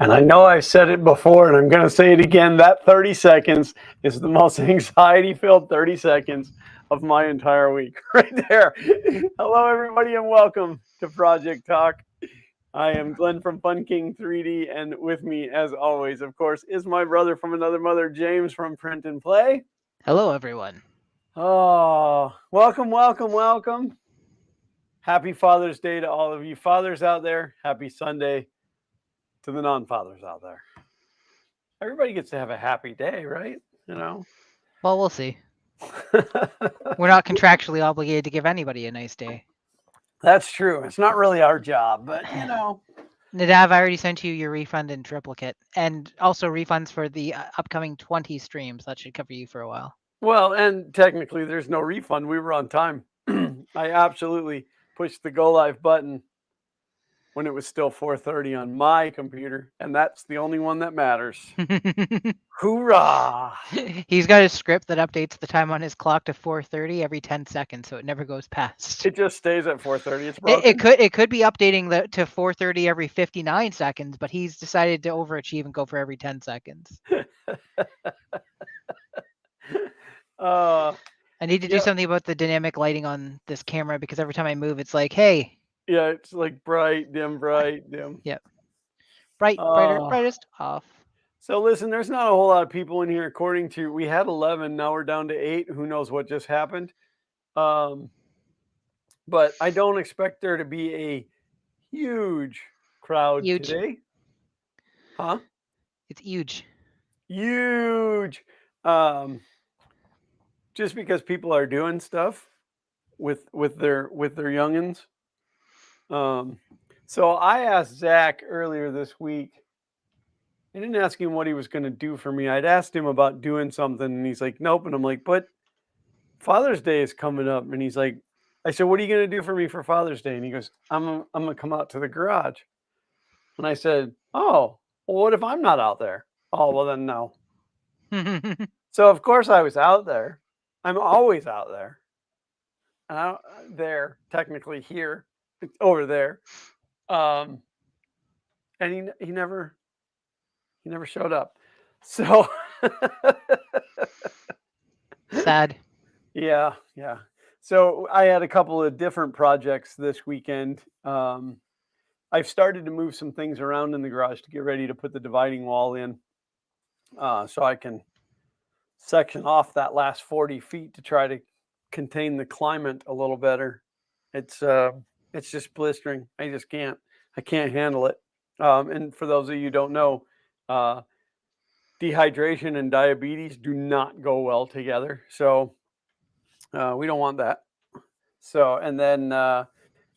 And I know I've said it before, and I'm going to say it again. That 30 seconds is the most anxiety-filled 30 seconds of my entire week right there. Hello, everybody, and welcome to Project Talk. I am Glenn from Fun King 3D, and with me, as always, of course, is my brother from another mother, James from Print N Play. Hello, everyone. Oh, welcome. Happy Father's Day to all of you fathers out there. Happy Sunday to the non-fathers out there. Everybody gets to have a happy day, right? You know? Well, we'll see. We're not contractually obligated to give anybody a nice day. That's true. It's not really our job, but Nadav, I already sent you your refund in triplicate, and also refunds for the upcoming 20 streams. That should cover you for a while. Well, and technically there's no refund. We were on time. I absolutely pushed the go live button when it was still 4:30 on my computer, and that's the only one that matters. Hoorah! He's got a script that updates the time on his clock to 4:30 every 10 seconds, so it never goes past. It just stays at 4:30. It's broken. It could be updating to 4:30 every 59 seconds, but he's decided to overachieve and go for every 10 seconds. I need to do something about the dynamic lighting on this camera because every time I move, it's like, hey. Yeah, it's like bright, dim, bright, dim. Yep. Bright, brighter, brightest, off. So listen, there's not a whole lot of people in here. According to, we had 11, now we're down to 8. Who knows what just happened? But I don't expect there to be a huge crowd today. Huh? It's huge. Huge. Just because people are doing stuff with their youngins. So I asked Zach earlier this week. I didn't ask him what he was going to do for me. I'd asked him about doing something, and he's like, nope. And I'm like, but Father's Day is coming up. And he's like, I said, what are you going to do for me for Father's Day? And he goes, I'm going to come out to the garage. And I said, oh, well, what if I'm not out there? Oh, well, then no. So, of course, I was out there. I'm always out there. And I'm there, technically here, over there. And he never showed up. So sad. Yeah. So I had a couple of different projects this weekend. I've started to move some things around in the garage to get ready to put the dividing wall in, so I can section off that last 40 feet to try to contain the climate a little better. It's just blistering. I can't handle it. And for those of you who don't know, dehydration and diabetes do not go well together. So we don't want that. So, and then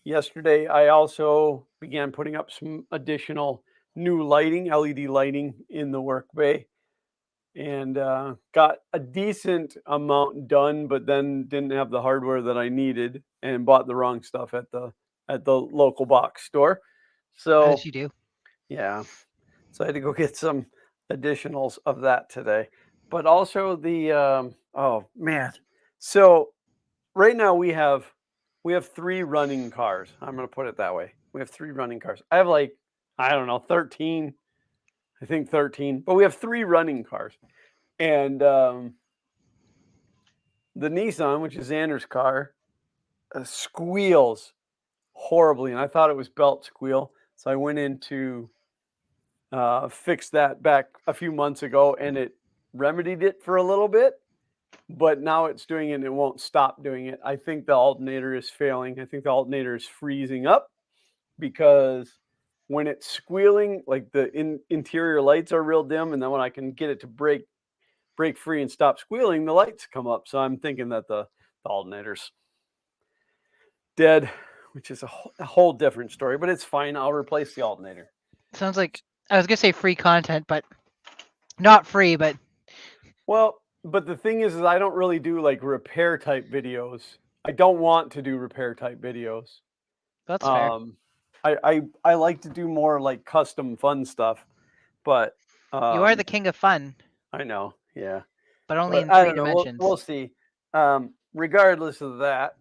yesterday I also began putting up some additional new lighting, LED lighting in the work bay, and got a decent amount done, but then didn't have the hardware that I needed and bought the wrong stuff at the local box store. So as you do. Yeah. So I had to go get some additionals of that today. But also the oh man. So right now we have 3 running cars. I'm going to put it that way. We have 3 running cars. I have like, I don't know, 13. I think 13, but we have 3 running cars. And the Nissan, which is Xander's car, squeals horribly, and I thought it was belt squeal. So I went in to fix that back a few months ago, and it remedied it for a little bit, but now it's doing it and it won't stop doing it. I think the alternator is failing. I think the alternator is freezing up, because when it's squealing, like the interior lights are real dim, and then when I can get it to break free and stop squealing, the lights come up. So I'm thinking that the alternator's dead, which is a whole different story, but it's fine. I'll replace the alternator. Sounds like, I was going to say free content, but not free, but. Well, but the thing is I don't really do like repair type videos. I don't want to do repair type videos. That's fair. I like to do more like custom fun stuff, but you are the king of fun. I know, yeah. But only in 3 dimensions. We'll see. Regardless of that,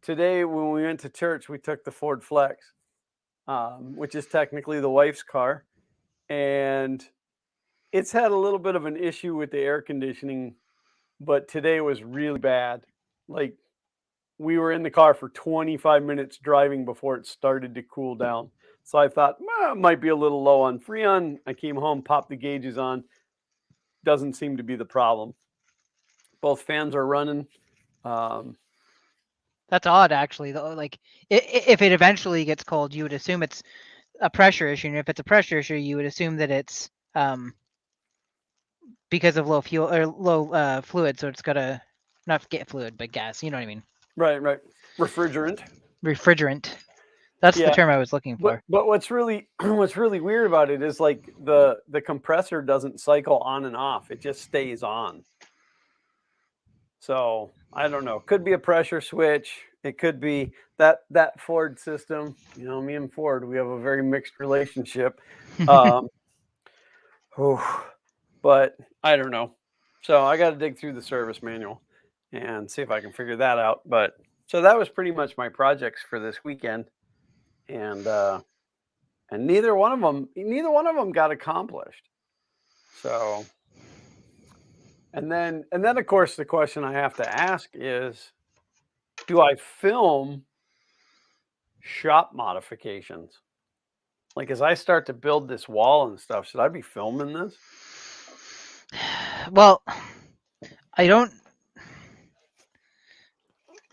today when we went to church, we took the Ford Flex, which is technically the wife's car. and it's had a little bit of an issue with the air conditioning, but today was really bad. Like, we were in the car for 25 minutes driving before it started to cool down. So I thought, well, it might be a little low on Freon. I came home, popped the gauges on. Doesn't seem to be the problem. Both fans are running. Um, That's odd, actually. Though, like if it eventually gets cold, you would assume it's a pressure issue, and if it's a pressure issue, you would assume that it's because of low fuel or low fluid, so it's got a not get fluid, but gas. You know what I mean? right. Refrigerant. Refrigerant. That's the Yeah. term I was looking for. But what's really what's really weird about it is like the compressor doesn't cycle on and off. It just stays on. So I don't know. Could be a pressure switch. It could be that Ford system. You know, me and Ford, we have a very mixed relationship. Um, but I don't know. So I got to dig through the service manual and see if I can figure that out. But so that was pretty much my projects for this weekend, and neither one of them got accomplished. So, and then of course the question I have to ask is, do I film shop modifications? Like, as I start to build this wall and stuff, should I be filming this? Well, I don't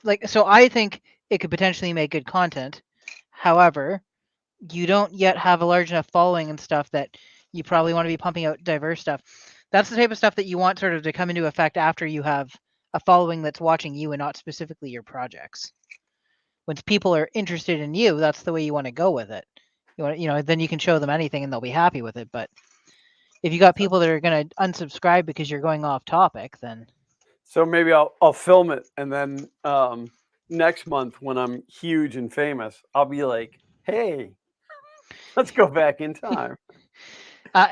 like. So I think it could potentially make good content. However, you don't yet have a large enough following and stuff that you probably want to be pumping out diverse stuff. That's the type of stuff that you want sort of to come into effect after you have a following that's watching you and not specifically your projects. When people are interested in you, that's the way you want to go with it. Then you can show them anything and they'll be happy with it. But if you got people that are going to unsubscribe because you're going off topic, then So maybe I'll film it, and then next month when I'm huge and famous, I'll be like, "Hey, let's go back in time."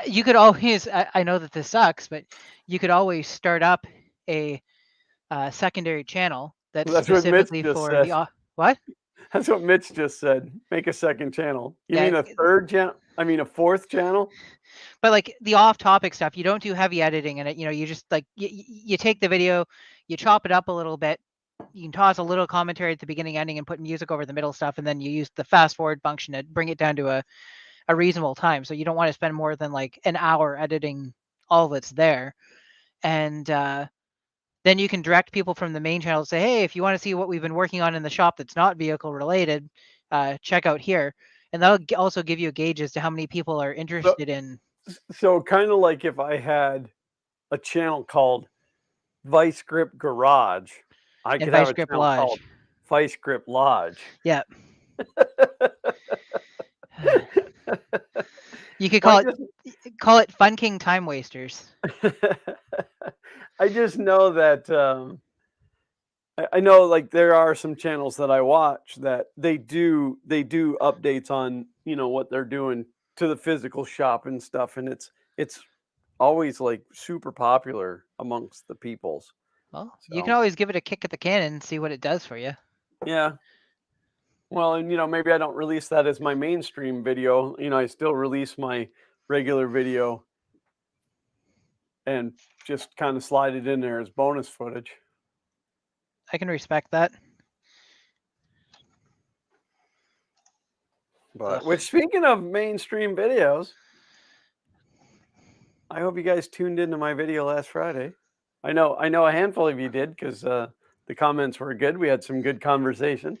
you could always. I know that this sucks, but you could always start up a secondary channel that's That's what Mitch specifically just for said. the what? That's what Mitch just said. Make a second channel. You Yeah, mean a third channel? I mean a fourth channel? but like the off-topic stuff, you don't do heavy editing in it. You just like you take the video, you chop it up a little bit. You can toss a little commentary at the beginning, ending, and put music over the middle stuff, and then you use the fast forward function to bring it down to a reasonable time. So you don't want to spend more than like an hour editing all that's there, and then you can direct people from the main channel to say, hey, if you want to see what we've been working on in the shop that's not vehicle related, check out here. And that'll also give you a gauge as to how many people are interested in. So kind of like if I had a channel called Vice Grip Garage, I And could have Vice a Grip channel Lodge. called Vice Grip Lodge. Yeah. You could call it Fun King Time Wasters. I just know that I know, like, there are some channels that I watch that they do updates on, you know, what they're doing to the physical shop and stuff, and it's always like super popular amongst the peoples. Well, you can So always give it a kick at the can and see what it does for you. yeah. Well, and you know, maybe I don't release that as my mainstream video. You know, I still release my regular video and just kind of slide it in there as bonus footage. I can respect that. But which, speaking of mainstream videos, I hope you guys tuned into my video last Friday. I know a handful of you did, because the comments were good. We had some good conversation.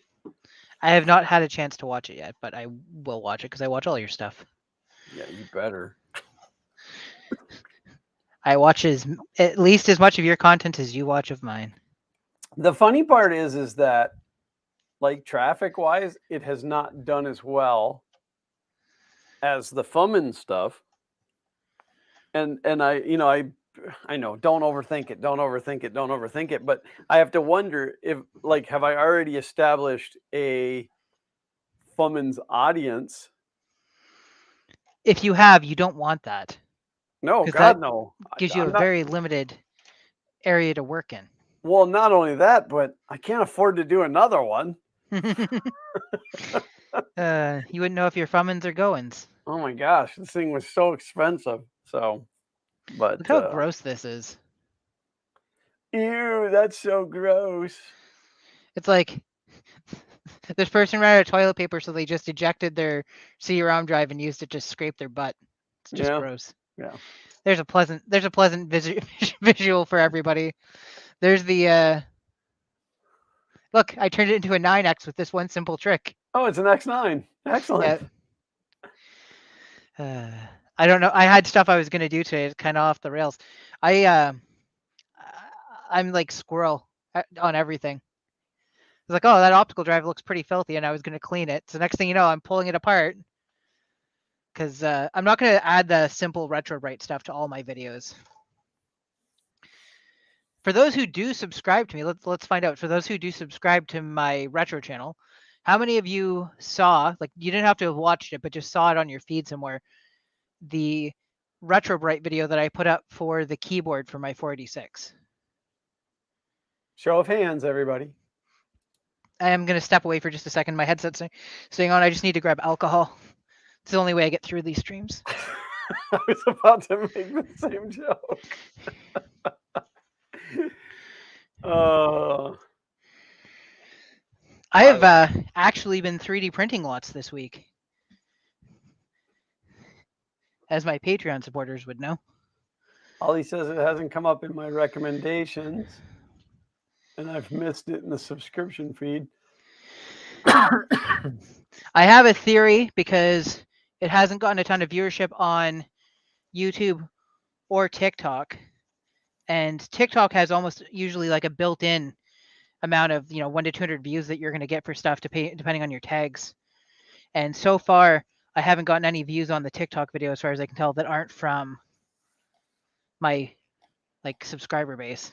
I have not had a chance to watch it yet, but I will watch it because I watch all your stuff. Yeah, you better. I watch at least as much of your content as you watch of mine. The funny part is that, like, traffic wise, it has not done as well as the Fummin stuff. And I, you know, I know, don't overthink it, but I have to wonder if, like, have I already established a Fummin's audience? If you have, you don't want that. No, God, no. Gives you a very limited area to work in. Well, not only that, but I can't afford to do another one. You wouldn't know if your Fummins or Goins. Oh my gosh, this thing was so expensive. So, but Look how gross this is. ew, that's so gross. It's like this person ran out of toilet paper, so they just ejected their CD-ROM drive and used it to scrape their butt. It's just gross. Yeah. There's a pleasant visual for everybody. There's the look. I turned it into a 9X with this one simple trick. Oh, it's an X9. Excellent. I don't know. I had stuff I was gonna do today. It's kind of off the rails. I'm like squirrel on everything. It's like, oh, that optical drive looks pretty filthy, and I was gonna clean it. So next thing you know, I'm pulling it apart because I'm not gonna add the simple RetroBrite stuff to all my videos. For those who do subscribe to me, let's find out. For those who do subscribe to my retro channel, how many of you saw, like, you didn't have to have watched it, but just saw it on your feed somewhere, the RetroBrite video that I put up for the keyboard for my 486? Show of hands, everybody. I am going to step away for just a second. My headset's staying on. I just need to grab alcohol. It's the only way I get through these streams. I was about to make the same joke. I have actually been 3D printing lots this week, as my Patreon supporters would know. Ollie says it hasn't come up in my recommendations, and I've missed it in the subscription feed. I have a theory because it hasn't gotten a ton of viewership on YouTube or TikTok, and TikTok has almost usually like a built-in amount of 1 to 200 views that you're going to get for stuff depending on your tags. And so far, I haven't gotten any views on the TikTok video, as far as I can tell, that aren't from my subscriber base.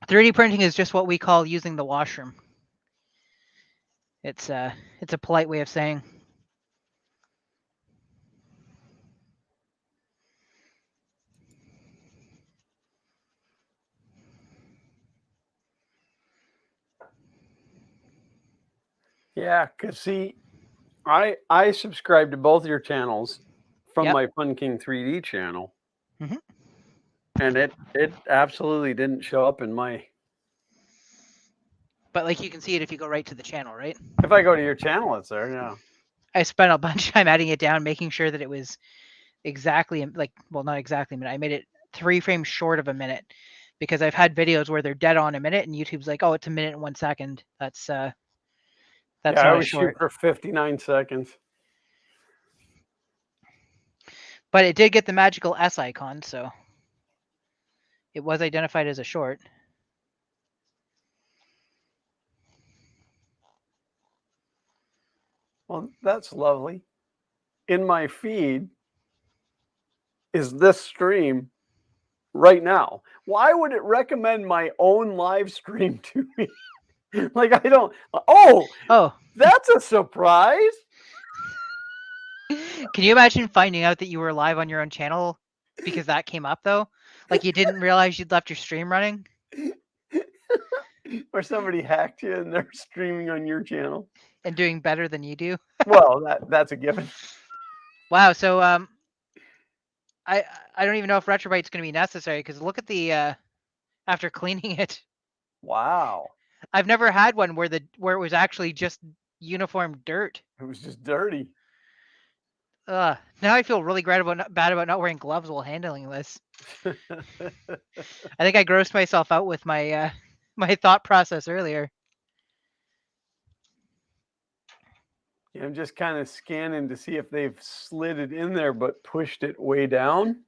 3D printing is just what we call using the washroom. It's a polite way of saying. Yeah, because see, I subscribe to both your channels from my Fun King 3D channel, and it absolutely didn't show up in my. But like you can see it if you go right to the channel, right? If I go to your channel, it's there. Yeah. I spent a bunch of time adding it down, making sure that it was exactly not exactly a minute. I made it 3 frames short of a minute because I've had videos where they're dead on a minute, and YouTube's like, oh, it's a minute and 1 second. That's yeah, not I was short. shoot for 59 seconds. But it did get the magical S icon, so it was identified as a short. Well, that's lovely. In my feed is this stream right now. Why would it recommend my own live stream to me? Like, I don't. Oh, that's a surprise. Can you imagine finding out that you were live on your own channel because that came up, though? Like, you didn't realize you'd left your stream running? Or somebody hacked you and they're streaming on your channel and doing better than you do. Well, that's a given. Wow. So I don't even know if RetroBrite's going to be necessary, because look at the after cleaning it. Wow. I've never had one where it was actually just uniform dirt. It was just dirty. Now I feel really bad about not wearing gloves while handling this. I think I grossed myself out with my my thought process earlier. Yeah, I'm just kind of scanning to see if they've slid it in there but pushed it way down.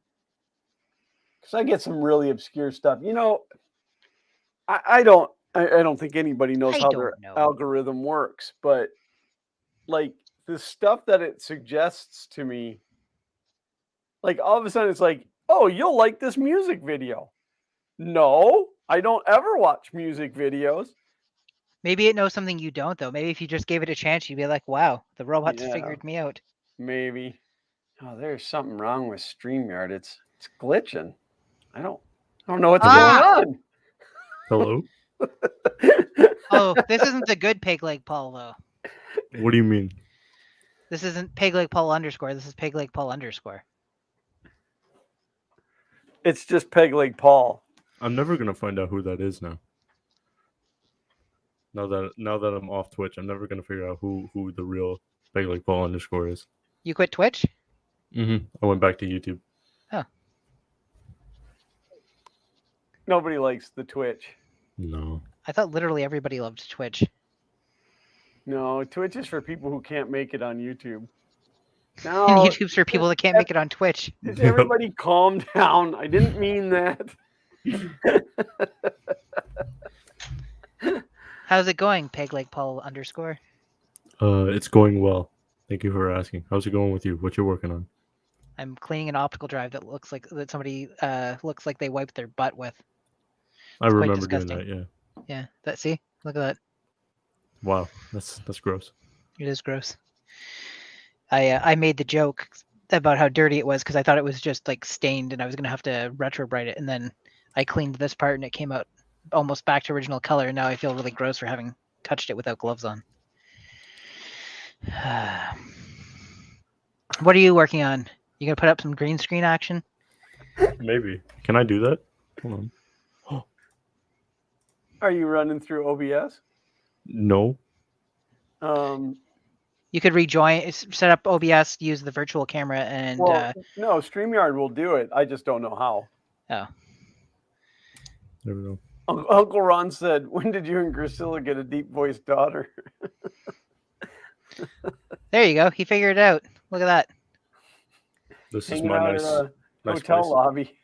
Because I get some really obscure stuff. I don't think anybody knows how their algorithm works, but like the stuff that it suggests to me, like all of a sudden it's like, oh, you'll like this music video. No, I don't ever watch music videos. Maybe it knows something you don't, though. Maybe if you just gave it a chance, you'd be like, wow, the robots figured me out. Maybe. Oh, there's something wrong with StreamYard. It's glitching. I don't know what's going on. Hello? Oh, this isn't the good pig leg Paul, though. What do you mean? This isn't Peg Leg Paul _ This is Peg Leg Paul _. It's just Peg Leg Paul. I'm never gonna find out who that is now. Now that I'm off Twitch, I'm never gonna figure out who the real Peg Leg Paul _ is. You quit Twitch? I went back to YouTube. Oh. Nobody likes the Twitch. No. I thought literally everybody loved Twitch. No, Twitch is for people who can't make it on YouTube. And No, YouTube's for people that can't make it on Twitch. just everybody calm down. I didn't mean that. How's it going, Peg Leg Paul _? It's going well. Thank you for asking. How's it going with you? What you're working on? I'm cleaning an optical drive that looks like somebody looks like they wiped their butt with. I quite remember doing disgusting. that. Yeah. Yeah, see? Look at that. Wow, that's gross. It is gross. I made the joke about how dirty it was because I thought it was just like stained and I was gonna have to retrobrite it, and then I cleaned this part and it came out almost back to original color, and now I feel really gross for having touched it without gloves on. What are you working on? You gonna put up some green screen action? Maybe. Can I do that? Hold on. Are you running through OBS? No. You could rejoin, set up OBS, use the virtual camera, and Well, no, StreamYard will do it. I just don't know how. oh, There we go. Uncle Ron said, "When did you and Priscilla get a deep-voiced daughter?" there you go. He figured it out. Look at that. This is Hanging my out nice, at a nice hotel place. lobby.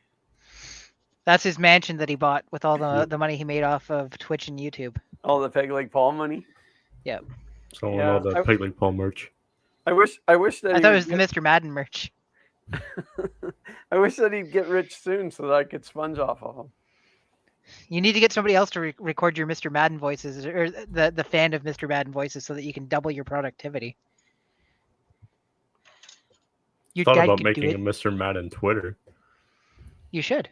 That's his mansion that he bought with all the money he made off of Twitch and YouTube. All the Peg Leg Paul money. Yep. Selling Yeah, all the Peg Leg Paul merch. I wish that I he thought it would was the Mr. Madden merch. I wish that he'd get rich soon so that I could sponge off of him. You need to get somebody else to record your Mr. Madden voices, or the fan of Mr. Madden voices, so that you can double your productivity. Your Thought dad about could making do a it. Mr. Madden Twitter. You should.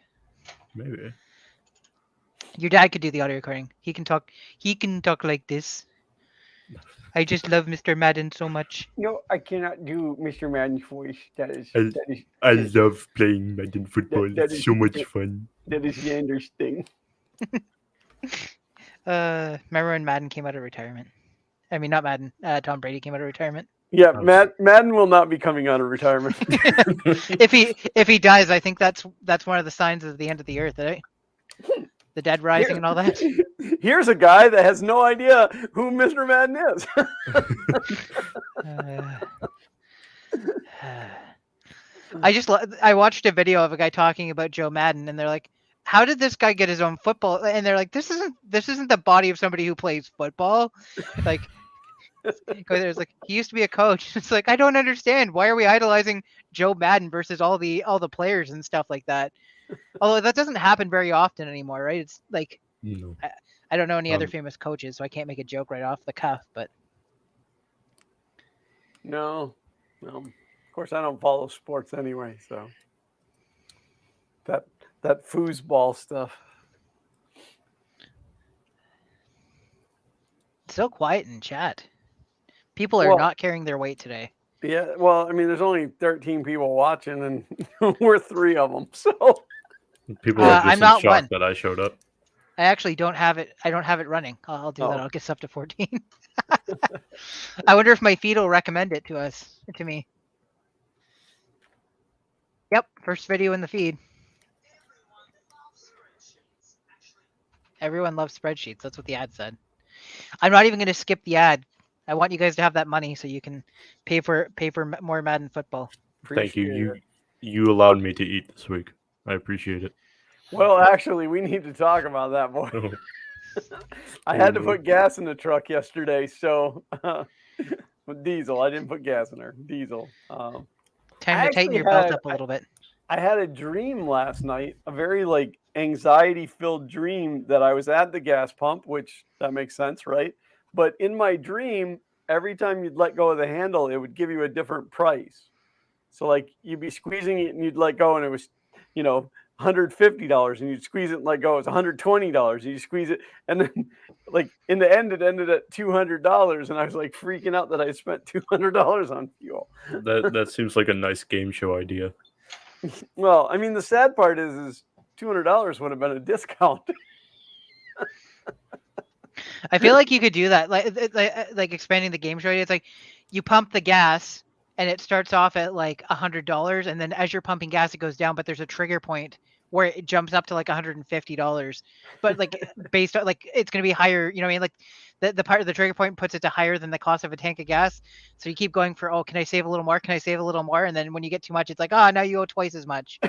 Maybe. Your dad could do the audio recording. He can talk. He can talk like this. I just love Mr. Madden so much. No, I cannot do Mr. Madden's voice. I love playing Madden football. that It's is- so much fun. That is Yander's thing. Remember when Madden came out of retirement? I mean, not Madden. Tom Brady came out of retirement. Yeah, Oh. Madden will not be coming out of retirement. If he dies, I think that's one of the signs of the end of the earth, right? The dead rising and all that. Here's a guy that has no idea who Mr. Madden is. I watched a video of a guy talking about Joe Madden, and they're like, "How did this guy get his own football?" And they're like, "This isn't the body of somebody who plays football." Like, there's like, he used to be a coach. It's like, I don't understand. Why are we idolizing Joe Madden versus all the players and stuff like that? Although that doesn't happen very often anymore, right? It's like, No. I don't know any other famous coaches, so I can't make a joke right off the cuff. But No. Of course, I don't follow sports anyway, so that foosball stuff. it's so quiet in chat. People are Well- not carrying their weight today. Yeah, well, I mean, there's only 13 people watching, and we're 3 of them. So People are just I'm in not shock one. that I showed up. I actually don't have it. I don't have it running. I'll do that. Oh. I'll get up to 14. I wonder if my feed will recommend it to me. Yep, first video in the feed. Everyone loves spreadsheets. That's what the ad said. I'm not even going to skip the ad. I want you guys to have that money so you can pay for more Madden football. Thank you. appreciate it. You allowed me to eat this week. I appreciate it. Well, actually, we need to talk about that, boy. I had to put gas in the truck yesterday, so with diesel. I didn't put gas in there. Diesel. Time I to tighten actually your belt had- up a little bit. I had a dream last night, a very anxiety-filled dream that I was at the gas pump, which that makes sense, right? But in my dream, every time you'd let go of the handle, it would give you a different price. So you'd be squeezing it and you'd let go and it was, $150, and you'd squeeze it and let go. It's $120, and you squeeze it, and then like in the end, it ended at $200, and I was like freaking out that I spent $200 on fuel. That seems like a nice game show idea. Well, I mean, the sad part is $200 would have been a discount. I feel like you could do that, like expanding the game show idea. It's like you pump the gas and it starts off at like $100, and then as you're pumping gas, it goes down, but there's a trigger point where it jumps up to like $150. But like based on like it's gonna be higher, you know what I mean? Like the part of the trigger point puts it to higher than the cost of a tank of gas. So you keep going for, oh, can I save a little more? Can I save a little more? And then when you get too much, it's like, oh, now you owe twice as much.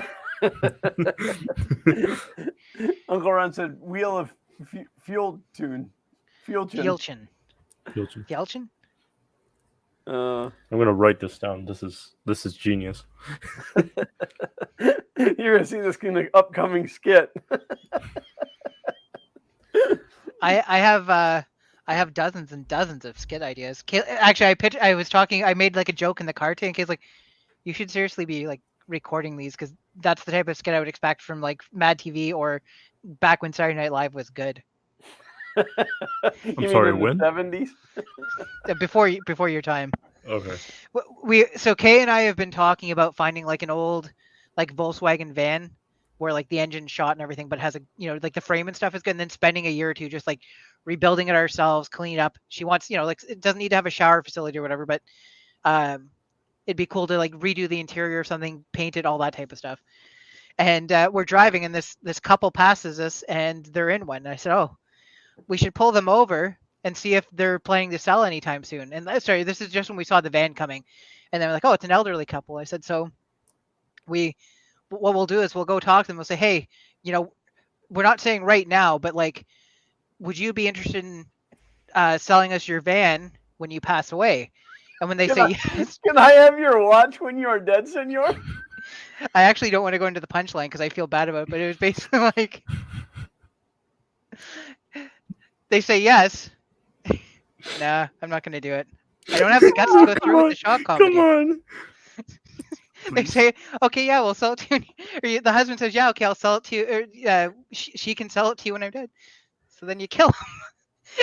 Uncle Ron said, "Wheel of fuel tune." Yelchin. I'm gonna write this down. This is genius. You're gonna see this in the upcoming skit. I have dozens and dozens of skit ideas. Actually, I made like a joke in the car today, in case like you should seriously be like recording these, because that's the type of skit I would expect from like Mad TV or back when Saturday Night Live was good. I'm sorry, when? The 70s? Before your time. Okay. So Kay and I have been talking about finding like an old like Volkswagen van where like the engine's shot and everything, but has a, you know, like the frame and stuff is good, and then spending a year or two just like rebuilding it ourselves, cleaning it up. She wants, you know, like it doesn't need to have a shower facility or whatever, but it'd be cool to like redo the interior or something, paint it, all that type of stuff. And we're driving, and this couple passes us, and they're in one. And I said, oh, we should pull them over and see if they're planning to sell anytime soon. And sorry, this is just when we saw the van coming, and they're like, oh, it's an elderly couple. I said, so what we'll do is we'll go talk to them. We'll say, hey, you know, we're not saying right now, but like, would you be interested in selling us your van when you pass away? And when they say yes, can I have your watch when you are dead, senor? I actually don't want to go into the punchline because I feel bad about it, but it was basically like, they say yes. Nah, I'm not going to do it. I don't have the guts to go through with the shock comedy. Come on. They say, okay, yeah, we'll sell it to you. Or the husband says, yeah, okay, I'll sell it to you. Or she can sell it to you when I'm dead. So then you kill him.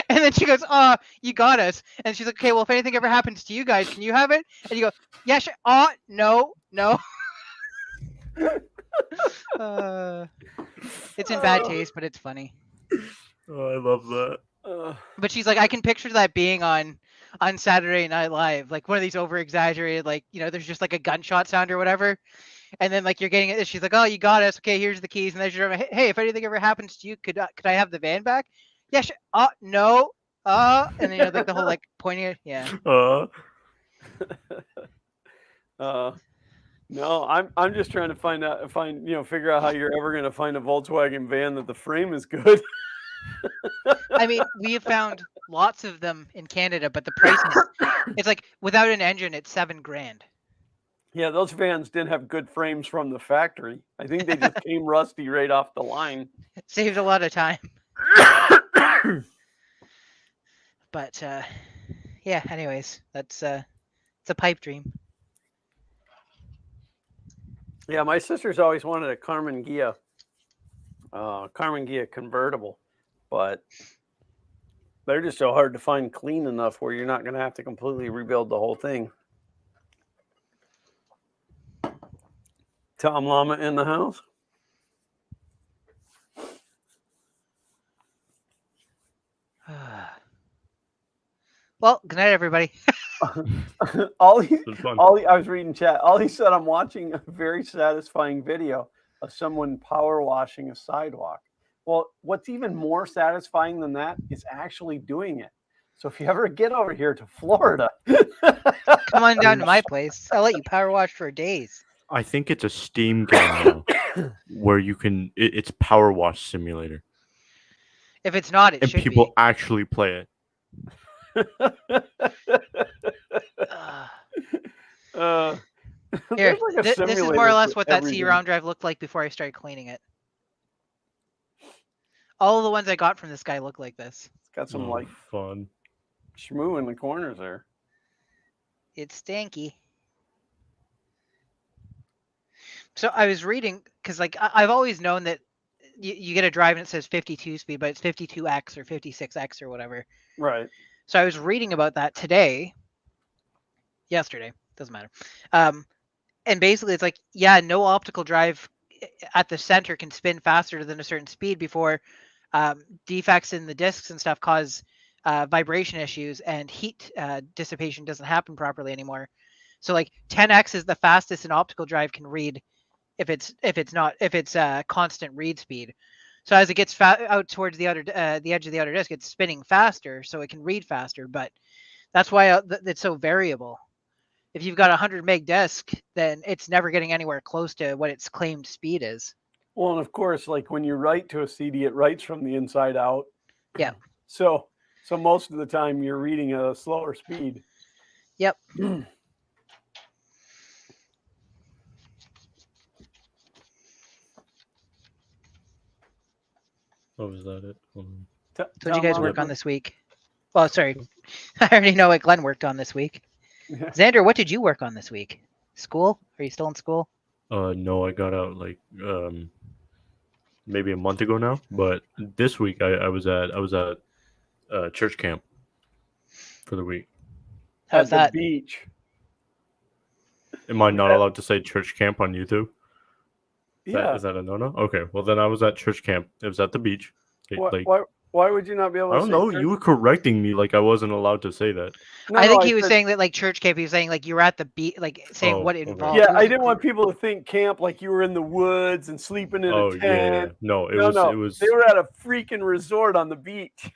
And then she goes, oh, you got us. And she's like, okay, well, if anything ever happens to you guys, can you have it? And you go, yeah, sure. Oh, no. It's in bad taste, but it's funny. Oh, I love that. But she's like, I can picture that being on Saturday Night Live, like one of these over exaggerated, like, you know, there's just like a gunshot sound or whatever, and then like you're getting it. She's like, oh, you got us. Okay, here's the keys. And then she's like, hey, if anything ever happens to you, could I have the van back? Yeah, sure. No. And then, you know, like the whole like pointing it. Yeah. No, I'm just trying to figure out how you're ever going to find a Volkswagen van that the frame is good. I mean, we have found lots of them in Canada, but the price it's like without an engine, it's $7,000. Yeah, those vans didn't have good frames from the factory. I think they just came rusty right off the line. It saves a lot of time. But yeah, anyways, that's it's a pipe dream. Yeah, my sister's always wanted a Carmen Ghia convertible, but they're just so hard to find clean enough where you're not going to have to completely rebuild the whole thing. Tom Llama in the house. Well, good night, everybody. I was reading chat. Ollie said, I'm watching a very satisfying video of someone power washing a sidewalk. Well, what's even more satisfying than that is actually doing it. So if you ever get over here to Florida, come on down to my place. I'll let you power wash for days. I think it's a Steam game now where you can. It's Power Wash Simulator. If it's not, it should be. And people actually play it. Here, this is more or less what that CD-ROM drive looked like before I started cleaning it. All of the ones I got from this guy look like this. It's got some like fun schmoo in the corners there. It's stanky. So I was reading because like I've always known that you get a drive and it says 52 speed, but it's 52x or 56x or whatever. Right. So I was reading about that yesterday, doesn't matter. And basically it's like, yeah, no optical drive at the center can spin faster than a certain speed before defects in the discs and stuff cause vibration issues and heat dissipation doesn't happen properly anymore. So like 10x is the fastest an optical drive can read if it's constant read speed. So as it gets out towards the edge of the outer disk, it's spinning faster, so it can read faster. But that's why it's so variable. If you've got a 100 meg disk, then it's never getting anywhere close to what its claimed speed is. Well, and of course, like when you write to a CD, it writes from the inside out. Yeah. So most of the time you're reading at a slower speed. Yep. Oh, is that it? So what did you guys work on this week? Well, sorry. I already know what Glenn worked on this week. Xander, what did you work on this week? School? Are you still in school? No, I got out like maybe a month ago now. But this week I was at church camp for the week. How's that? At the beach. Am I not allowed to say church camp on YouTube? Yeah. Is that a no-no? Okay. Well, then I was at church camp. It was at the beach. Why would you not be able to I don't know. You were correcting me like I wasn't allowed to say that. No, I think he was saying that like church camp. He was saying like you were at the beach, like saying what it involved. Yeah, I didn't want people to think camp like you were in the woods and sleeping in a tent. Yeah. No, it was. They were at a freaking resort on the beach.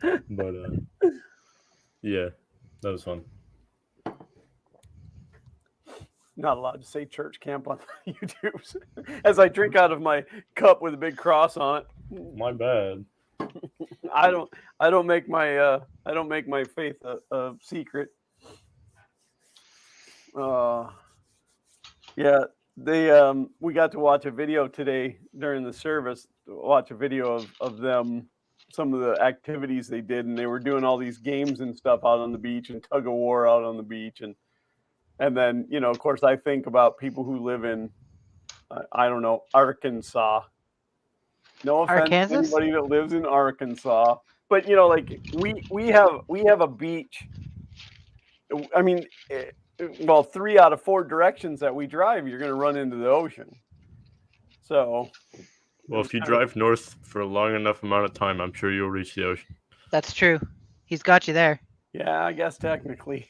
But yeah, that was fun. Not allowed to say church camp on YouTube as I drink out of my cup with a big cross on it. My bad. I don't make my faith a secret. Yeah, we got to watch a video today during the service. Watch a video of them, some of the activities they did, and they were doing all these games and stuff out on the beach and tug of war out on the beach, and then, you know, of course, I think about people who live in, I don't know, Arkansas. No offense to anybody that lives in Arkansas, but you know, like we have a beach. I mean, well, 3 out of 4 directions that we drive, you're going to run into the ocean. So, well, if you drive north for a long enough amount of time, I'm sure you'll reach the ocean. That's true. He's got you there. Yeah, I guess technically.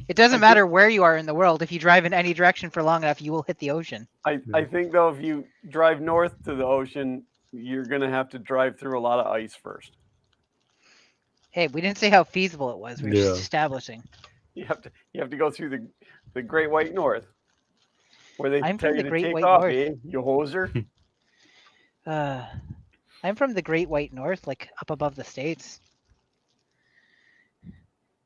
It doesn't matter where you are in the world. If you drive in any direction for long enough, you will hit the ocean. I think, though, if you drive north to the ocean, you're going to have to drive through a lot of ice first. Hey, we didn't say how feasible it was. We're just establishing. You have to go through the Great White North, where they tell you to take off, eh, you hoser. I'm from the Great White North, like up above the States.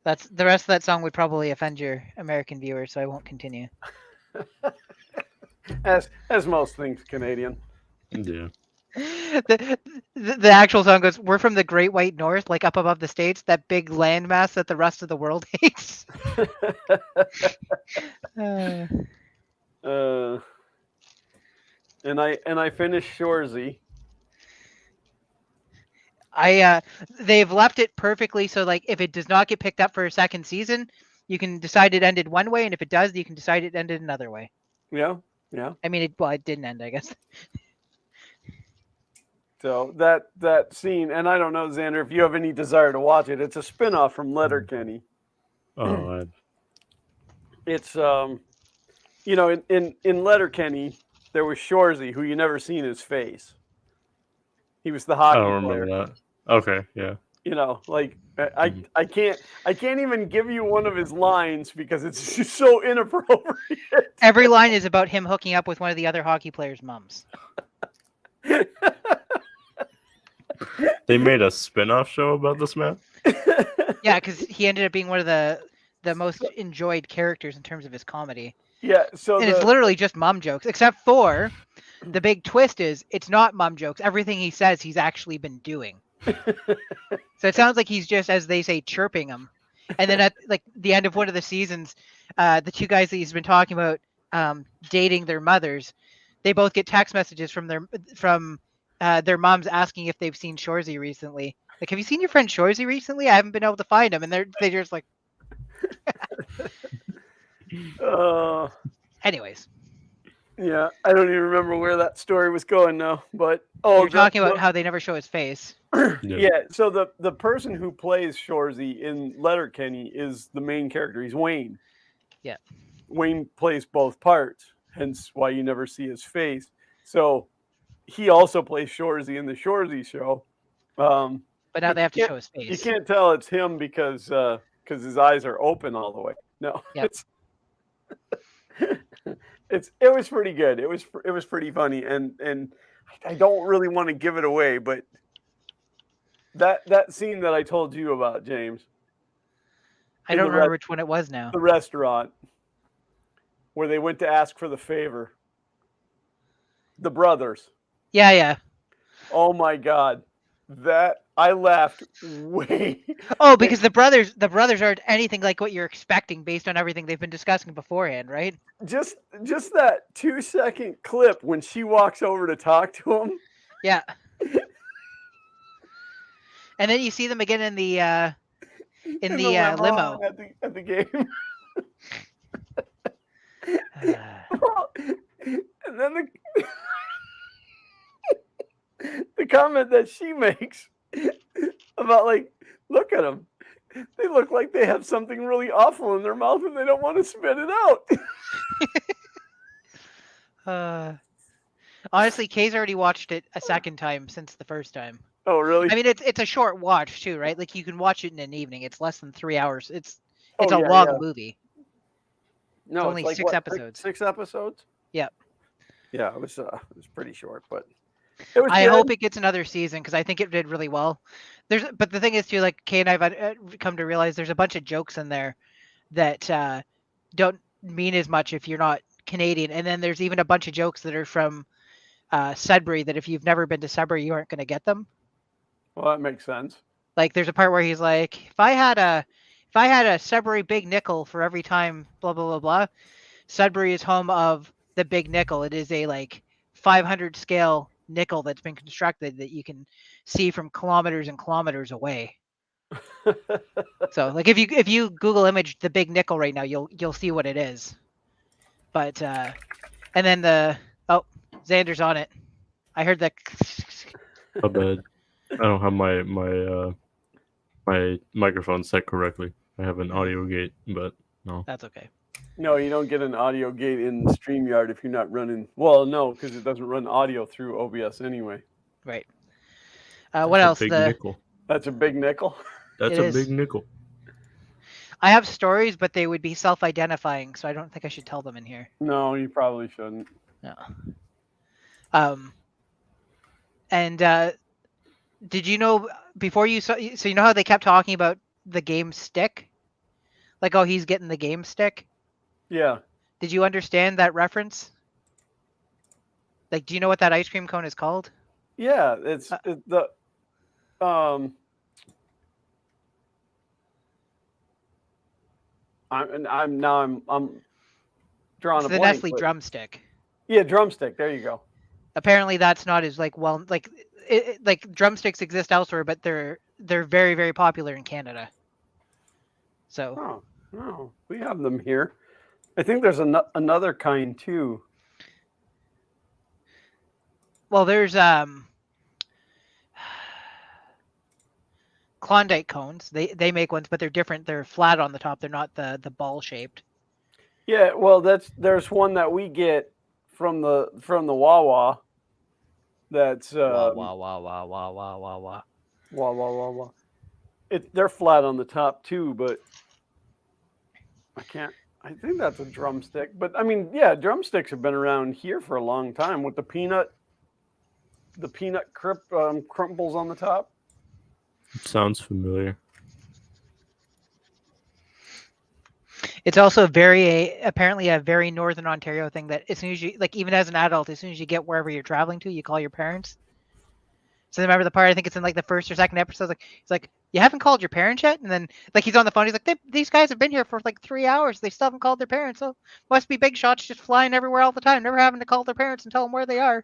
That's the rest of that song would probably offend your American viewers, so I won't continue. As most things Canadian. Yeah. The actual song goes, "We're from the Great White North, like up above the States, that big landmass that the rest of the world hates." And I finished Shoresy. They've left it perfectly so like if it does not get picked up for a second season, you can decide it ended one way, and if it does, you can decide it ended another way. Yeah. I mean, it didn't end, I guess. So that scene, and I don't know, Xander, if you have any desire to watch it. It's a spinoff from Letterkenny. Oh, it's you know, in Letterkenny there was Shoresy, who you never seen his face. He was the hockey player. I don't remember that. Okay, yeah. You know, like I can't even give you one of his lines because it's just so inappropriate. Every line is about him hooking up with one of the other hockey players' mums. They made a spin-off show about this man? Yeah, because he ended up being one of the most enjoyed characters in terms of his comedy. Yeah, so it's literally just mum jokes, except for the big twist is it's not mum jokes. Everything he says, he's actually been doing. So it sounds like he's just, as they say, chirping him. And then at like the end of one of the seasons, the two guys that he's been talking about dating their mothers, they both get text messages from their moms asking if they've seen Shorzy recently. Like, have you seen your friend Shorzy recently? I haven't been able to find him, and they're just like. Anyways. Yeah, I don't even remember where that story was going now, but you're talking about how they never show his face. Yeah, so the person who plays Shorzy in Letterkenny is the main character. He's Wayne. Yeah. Wayne plays both parts, hence why you never see his face. So he also plays Shorzy in the Shorzy show. But now they have to show his face. You can't tell it's him because his eyes are open all the way. No. Yep. It was pretty good. It was pretty funny, and I don't really want to give it away, but that scene that I told you about, James. I don't remember which one it was now. The restaurant where they went to ask for the favor. The brothers. Yeah. Oh my God. That I laughed way. Oh, because the brothers aren't anything like what you're expecting based on everything they've been discussing beforehand, right? Just that 2-second clip when she walks over to talk to him. Yeah. And then you see them again in the limo at the game. And then the comment that she makes about, like, look at them. They look like they have something really awful in their mouth and they don't want to spit it out. Honestly, Kay's already watched it a second time since the first time. Oh, really? I mean, it's a short watch too, right? Like, you can watch it in an evening. It's less than 3 hours. It's a long movie. No, it's only like, 6 episodes. 6 episodes? Yep. Yeah, it was pretty short, but I hope it gets another season because I think it did really well. But the thing is too, like, Kay and I've come to realize there's a bunch of jokes in there that don't mean as much if you're not Canadian, and then there's even a bunch of jokes that are from Sudbury that if you've never been to Sudbury, you aren't going to get them. Well, that makes sense. Like, there's a part where he's like, if I had a Sudbury big nickel for every time blah blah blah blah, Sudbury is home of the big nickel. It is a like 500 scale nickel that's been constructed that you can see from kilometers and kilometers away. So, like, if you Google image the big nickel right now, you'll see what it is. But and then Xander's on it. I heard that. How bad? I don't have my microphone set correctly. I have an audio gate, but no. That's okay. No, you don't get an audio gate in StreamYard if you're not running. Well, no, because it doesn't run audio through OBS anyway. Right. What else? Big nickel. That's a big nickel. That's a big nickel. I have stories, but they would be self-identifying, so I don't think I should tell them in here. No, you probably shouldn't. No. And did you know before you saw? So you know how they kept talking about the game stick, like, oh, he's getting the game stick. Yeah. Did you understand that reference? Like, do you know what that ice cream cone is called? Yeah, it's the I'm drawing a the blank. Nestle drumstick. Yeah, drumstick. There you go. Apparently, that's not as like like drumsticks exist elsewhere, but they're very, very popular in Canada. So. Oh, we have them here. I think there's another kind too. Well, there's Klondike cones. They make ones, but they're different. They're flat on the top. They're not the ball shaped. Yeah, well, there's one that we get from the Wawa. That's Wah. They're flat on the top too, but I think that's a drumstick. But I mean, yeah, drumsticks have been around here for a long time with the peanut crumbles on the top. It sounds familiar. It's also apparently a very Northern Ontario thing that as soon as you, like, even as an adult, as soon as you get wherever you're traveling to, you call your parents. So remember the part, I think it's in like the first or second episode, like he's like, you haven't called your parents yet? And then like he's on the phone, he's like, these guys have been here for like 3 hours. They still haven't called their parents. So must be big shots just flying everywhere all the time, never having to call their parents and tell them where they are.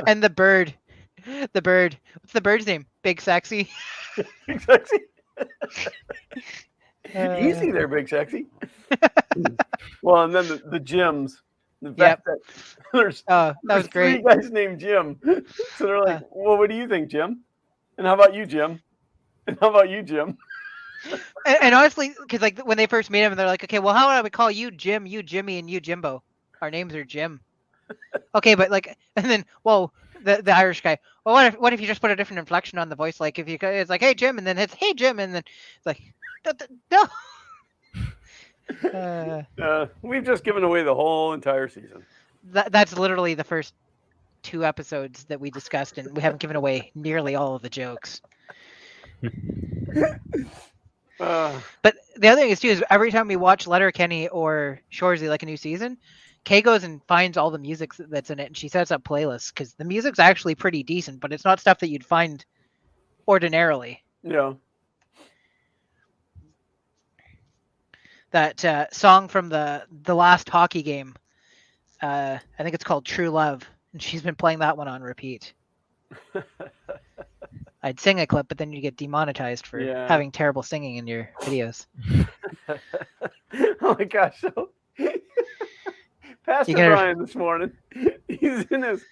And the bird. What's the bird's name? Big Sexy. Big Sexy. Easy there, Big Sexy. Well, and then the gyms. The fact that there's that was great. 3 guys named Jim. So they're like, well, what do you think, Jim? And how about you, Jim? And how about you, Jim? And honestly, because like when they first meet him, they're like, okay, well, how would I call you Jim, you Jimmy, and you Jimbo? Our names are Jim. Okay, but like, and then, whoa, the Irish guy. Well, what if you just put a different inflection on the voice? Like if you, it's like, hey Jim, and then it's hey Jim, and then it's like, no. We've just given away the whole entire season. That's literally the first 2 episodes that we discussed, and we haven't given away nearly all of the jokes. But the other thing is too is every time we watch Letterkenny or Shoresy, like a new season, Kay goes and finds all the music that's in it, and she sets up playlists because the music's actually pretty decent, but it's not stuff that you'd find ordinarily. Yeah. That song from the last hockey game, I think it's called True Love, and she's been playing that one on repeat. I'd sing a clip, but then you get demonetized for having terrible singing in your videos. Oh my gosh! So Pastor Brian this morning, he's in his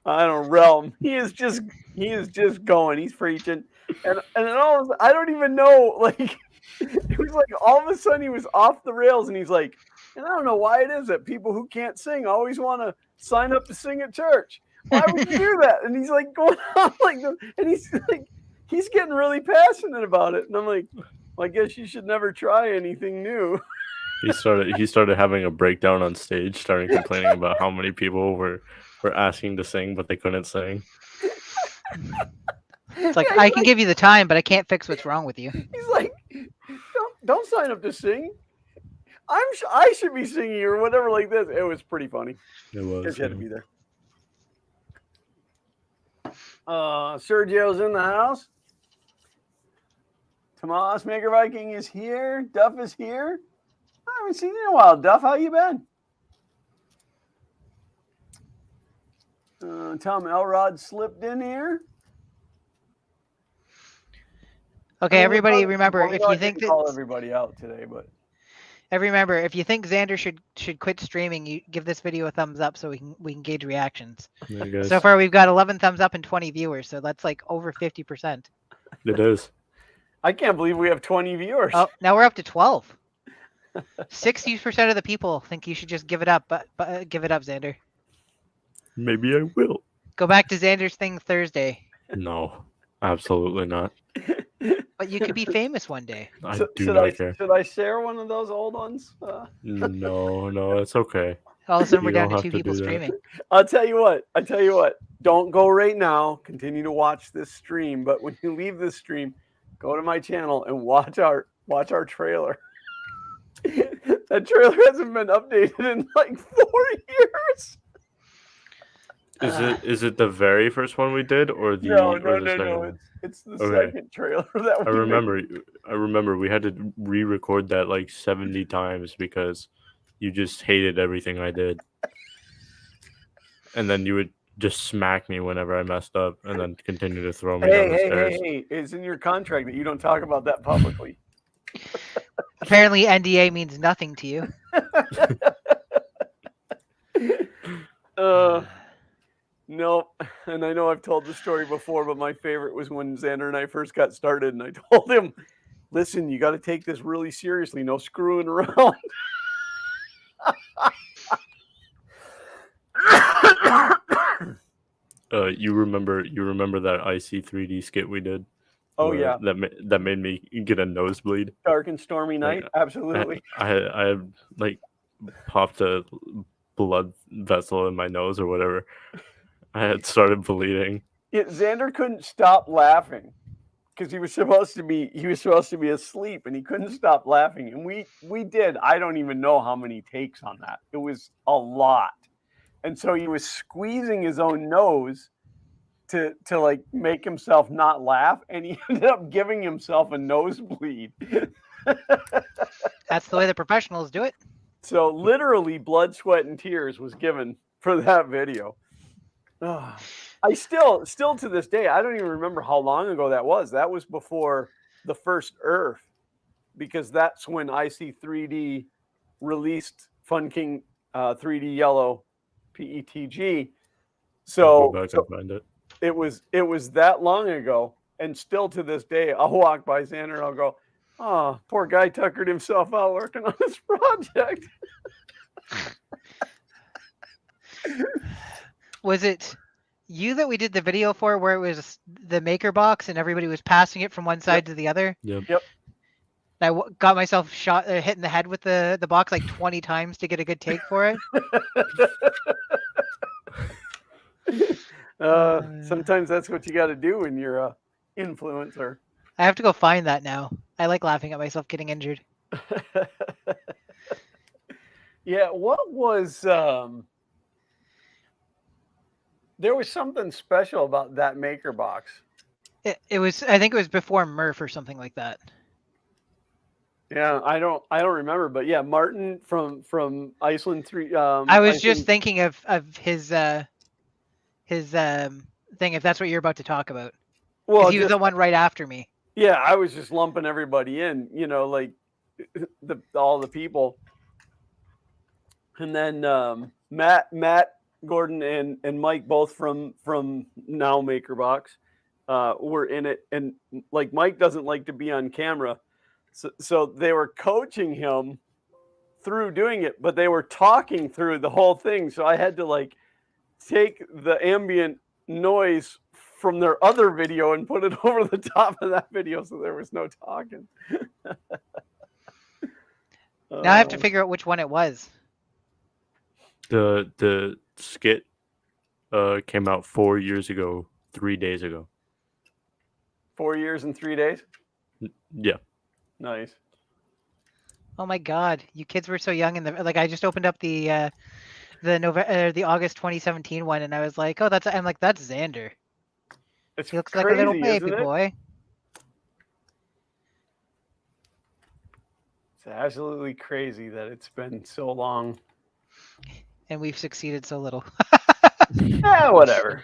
I don't know, realm. He is just going. He's preaching, and all I don't even know. Like it was like all of a sudden he was off the rails, and he's like, and I don't know why it is that people who can't sing always want to sign up to sing at church. Why would you do that? And he's like going on like this, and he's getting really passionate about it. And I'm like, well, I guess you should never try anything new. He started having a breakdown on stage, starting complaining about how many people were asking to sing, but they couldn't sing. It's like, I can give you the time, but I can't fix what's wrong with you. He's like, don't sign up to sing. I should be singing or whatever like this. It was pretty funny. It was. Just had to be there. Sergio's in the house. Tomas Maker Viking is here. Duff is here. I haven't seen you in a while. Duff, how you been? Tom Elrod slipped in here. Okay, everybody, remember if you think that call everybody out today, but remember if you think Xander should quit streaming, you give this video a thumbs up so we can gauge reactions. So far, we've got 11 thumbs up and 20 viewers, so that's like over 50%. It is. I can't believe we have 20 viewers. Oh, now we're up to 12. 60% of the people think you should just give it up, but give it up, Xander. Maybe I will. Go back to Xander's thing Thursday. No, absolutely not. But you could be famous one day. I do not care. Should I share one of those old ones? No, it's okay. All of a sudden, we're down to 2 people streaming. I'll tell you what. Don't go right now. Continue to watch this stream. But when you leave this stream, go to my channel and watch our trailer. That trailer hasn't been updated in like 4 years. Is it the very first one we did, or the No. It's the second trailer that we I remember we had to re-record that like 70 times because you just hated everything I did, and then you would just smack me whenever I messed up, and then continue to throw me down the stairs. Hey! It's in your contract that you don't talk about that publicly. Apparently, NDA means nothing to you. Nope. And I know I've told the story before, but my favorite was when Xander and I first got started, and I told him, listen, you got to take this really seriously. No screwing around. You remember that IC 3D skit we did? Oh yeah. That made me get a nosebleed. Dark and stormy night. Absolutely. I like popped a blood vessel in my nose or whatever. I had started bleeding. Xander couldn't stop laughing. because he was supposed to be asleep and he couldn't stop laughing. And we did, I don't even know how many takes on that. It was a lot. And so he was squeezing his own nose to like make himself not laugh, and he ended up giving himself a nosebleed. That's the way the professionals do it. So literally blood, sweat, and tears was given for that video. I still to this day, I don't even remember how long ago that was. That was before the first Earth, because that's when IC3D released Fun King 3D Yellow PETG. I'll go back and find it. It was that long ago, and still to this day, I'll walk by Xander and I'll go, "Oh, poor guy tuckered himself out working on this project." Was it you that we did the video for where it was the maker box and everybody was passing it from one side to the other? Yep. I got myself hit in the head with the box like 20 times to get a good take for it. Sometimes that's what you got to do when you're a influencer. I have to go find that now. I like laughing at myself getting injured. Yeah, what was there was something special about that maker box. It was, I think it was before Murph or something like that. Yeah, I don't remember, but yeah, Martin from Iceland 3. I was just thinking of his thing, if that's what you're about to talk about. Well, he was the one right after me. Yeah, I was just lumping everybody in, like all the people, and then Matt Gordon and Mike, both from now MakerBox, were in it, and like Mike doesn't like to be on camera, so they were coaching him through doing it, but they were talking through the whole thing, so I had to like take the ambient noise from their other video and put it over the top of that video, so there was no talking. Now I have to figure out which one it was. The skit came out 4 years ago, 3 days ago. 4 years and 3 days? Yeah. Nice. Oh my god, you kids were so young in the like. I just opened up the August 2017 one, and I was like, oh, that's Xander. It's He looks crazy, like a little baby isn't it? boy. It's absolutely crazy that it's been so long. And we've succeeded so little. Yeah, whatever.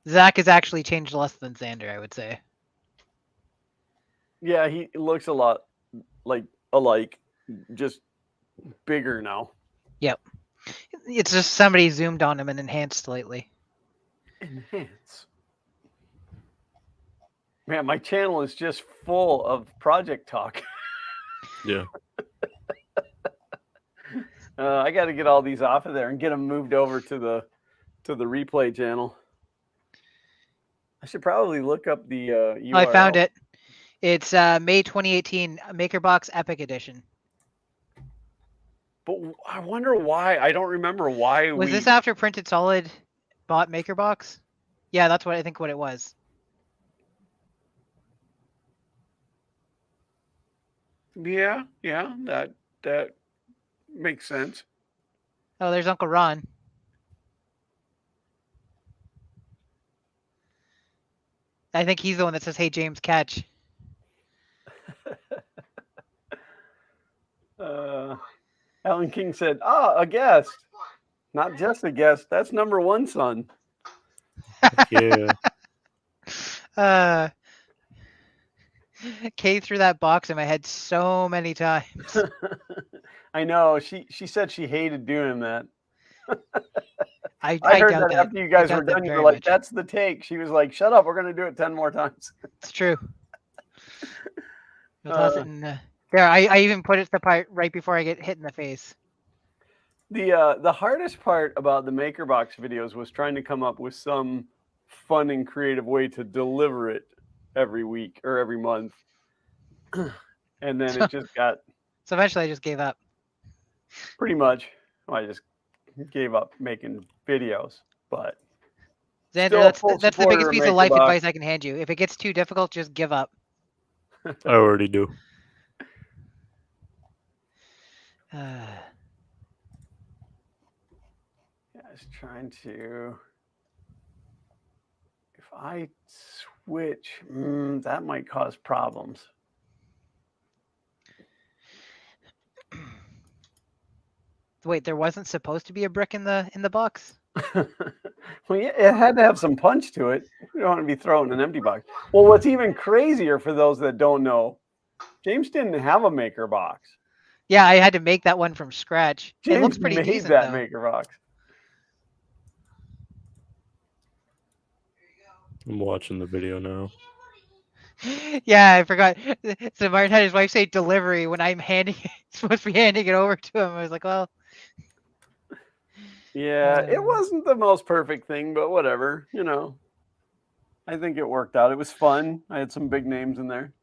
Zach has actually changed less than Xander, I would say. Yeah, he looks a lot like alike, just bigger now. Yep. It's just somebody zoomed on him and enhanced slightly. Enhance. Man, my channel is just full of project talk. Yeah. I got to get all these off of there and get them moved over to the replay channel. I should probably look up the URL. I found it. It's May 2018 MakerBox Epic Edition. But I wonder why. I don't remember why. Was this after Printed Solid bought MakerBox? Yeah, that's what I think what it was. Yeah, that makes sense. Oh, there's Uncle Ron. I think he's the one that says, "Hey, James, catch." Alan King said, a guest. Not just a guest. That's number one, son. Yeah. Kay threw that box in my head so many times. I know. She said she hated doing that. I heard doubt that after you guys were done. You were like, "That's the take." She was like, "Shut up. We're going to do it 10 more times." It's true. There, I even put it the part right before I get hit in the face. The hardest part about the MakerBox videos was trying to come up with some fun and creative way to deliver it every week or every month. And then it just got... So eventually I just gave up. Pretty much. I just gave up making videos, but Xander, still a full that's the supporter biggest of piece of life MakerBox. advice I can hand you. If it gets too difficult, just give up. I already do. Yeah, I was trying to. If I switch, that might cause problems. Wait, there wasn't supposed to be a brick in the box? Well, yeah, it had to have some punch to it. You don't want to be throwing an empty box. Well, what's even crazier for those that don't know, James didn't have a maker box. Yeah, I had to make that one from scratch. James It looks pretty made decent, that though. maker box. I'm watching the video now. Yeah, I forgot. So Martin had his wife say delivery when I'm supposed to be handing it over to him. I was like, well. Yeah, it wasn't the most perfect thing, but whatever, you know. I think it worked out. It was fun. I had some big names in there.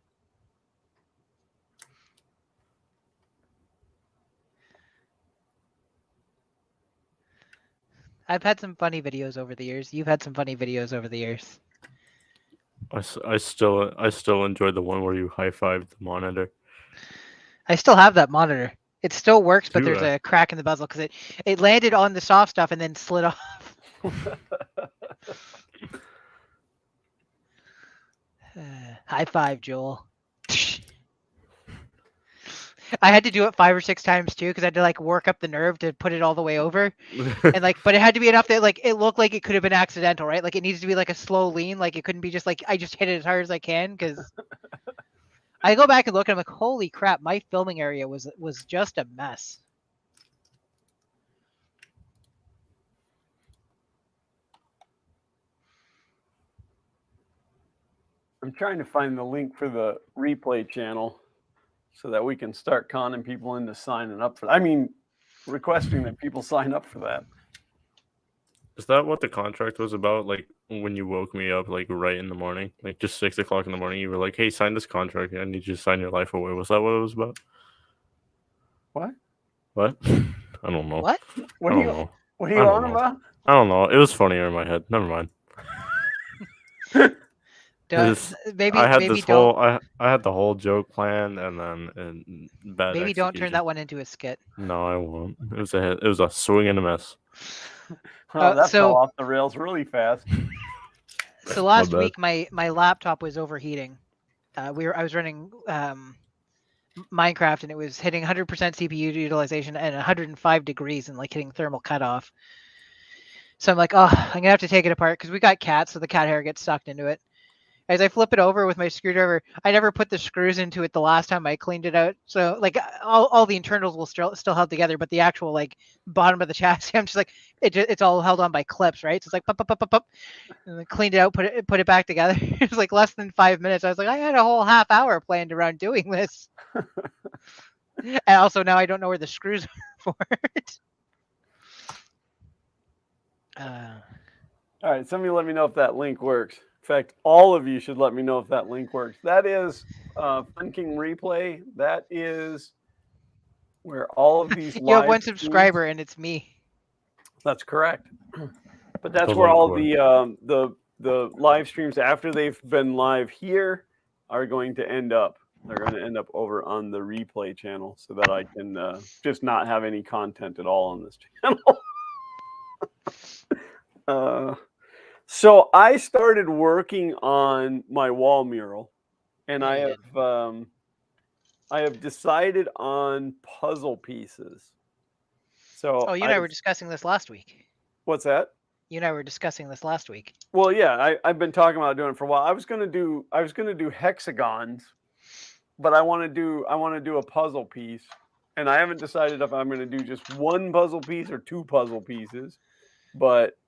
I've had some funny videos over the years. You've had some funny videos over the years. I still enjoy the one where you high-fived the monitor. I still have that monitor. It still works, but Do there's I? a crack in the bezel because it landed on the soft stuff and then slid off. High five, Joel. I had to do it 5 or 6 times too because I had to like work up the nerve to put it all the way over, and like, but it had to be enough that like it looked like it could have been accidental, right? Like it needs to be like a slow lean, like it couldn't be just like I just hit it as hard as I can because I go back and look and I'm like, holy crap, my filming area was just a mess. I'm trying to find the link for the replay channel so that we can start conning people into signing up for that. I mean, requesting that people sign up for that. Is that what the contract was about? Like when you woke me up, like right in the morning, like just 6 o'clock in the morning, you were like, "Hey, sign this contract. I need you to sign your life away." Was that what it was about? What? What? I don't know. What? What I are don't you? know. What are I you don't on know. about? I don't know. It was funnier in my head. Never mind. Maybe I had maybe this don't whole I had the whole joke planned, and then bad maybe don't turn execution. that one into a skit. No, I won't. It was a swing and a miss. Oh, that so- fell off the rails really fast. So last bad. week my laptop was overheating. I was running Minecraft and it was hitting 100% CPU utilization and 105 degrees and like hitting thermal cutoff. So I'm like, oh, I'm gonna have to take it apart because we got cats, so the cat hair gets sucked into it. As I flip it over with my screwdriver, I never put the screws into it the last time I cleaned it out. So like all the internals will still held together, but the actual like bottom of the chassis, I'm just like it's all held on by clips, right? So it's like pop, pop, pop, pop, pop. And then cleaned it out, put it back together. It was like less than 5 minutes. I was like, I had a whole half hour planned around doing this. And also now I don't know where the screws are for it. All right, somebody let me know if that link works. In fact, all of you should let me know if that link works. That is Fun King Replay. That is where all of these You have one streams- subscriber and it's me. That's correct. But that's The where link all works. the live streams after they've been live here are going to end up. They're going to end up over on the replay channel so that I can just not have any content at all on this channel. So I started working on my wall mural, and Yeah, I have decided on puzzle pieces. So Oh, you and I were discussing this last week. What's that? You and I were discussing this last week. Well, yeah, I've been talking about doing it for a while. I was gonna do hexagons, but I want to do a puzzle piece, and I haven't decided if I'm gonna do just one puzzle piece or 2 puzzle pieces, but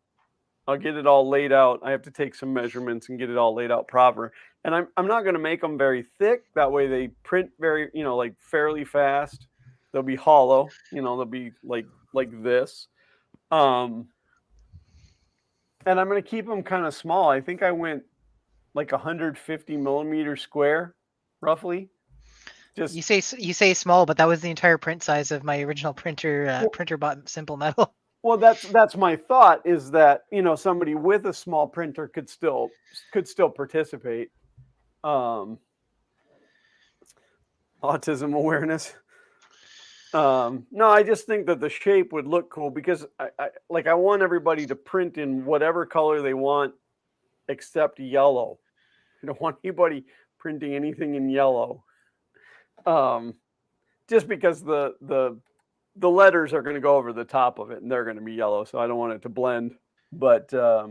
I'll get it all laid out. I have to take some measurements and get it all laid out proper. And I'm not gonna make them very thick. That way they print very, like fairly fast. They'll be hollow. They'll be like this. And I'm going to keep them kind of small. I think I went like 150 millimeters square, roughly. Just You say small, but that was the entire print size of my original printer bought Simple Metal. Well, that's my thought, is that, somebody with a small printer could still participate. Autism awareness. No, I just think that the shape would look cool, because I want everybody to print in whatever color they want except yellow. I don't want anybody printing anything in yellow. Just because the letters are going to go over the top of it and they're going to be yellow, so I don't want it to blend. But yeah,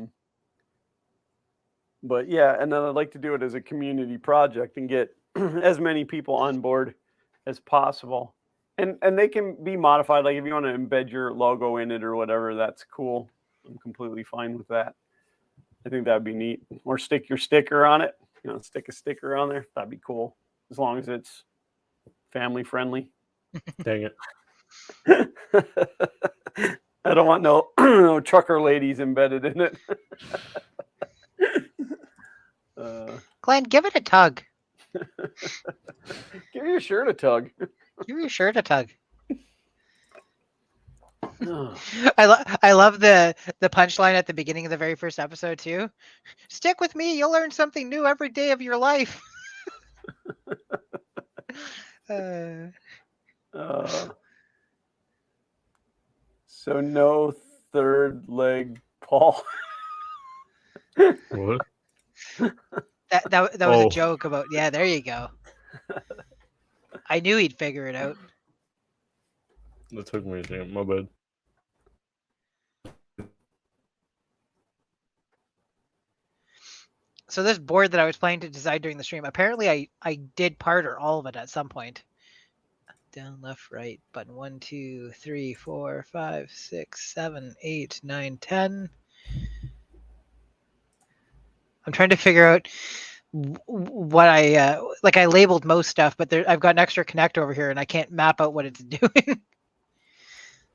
and then I'd like to do it as a community project and get as many people on board as possible. And they can be modified. Like if you want to embed your logo in it or whatever, that's cool. I'm completely fine with that. I think that'd be neat. Or stick your sticker on it. Stick a sticker on there. That'd be cool, as long as it's family friendly. Dang it. I don't want no trucker ladies embedded in it. Glenn, give it a tug. Give your shirt a tug. Give your shirt a tug. I love the punchline at the beginning of the very first episode too. Stick with me, you'll learn something new every day of your life. So no third leg Paul. What? That was a joke about, yeah, there you go. I knew he'd figure it out. That took me a second. My bad. So this board that I was planning to design during the stream, apparently I did part or all of it at some point. Down, left, right, button 1, 2, 3, 4, 5, 6, 7, 8, 9, 10. I'm trying to figure out what I labeled most stuff, but I've got an extra connect over here and I can't map out what it's doing.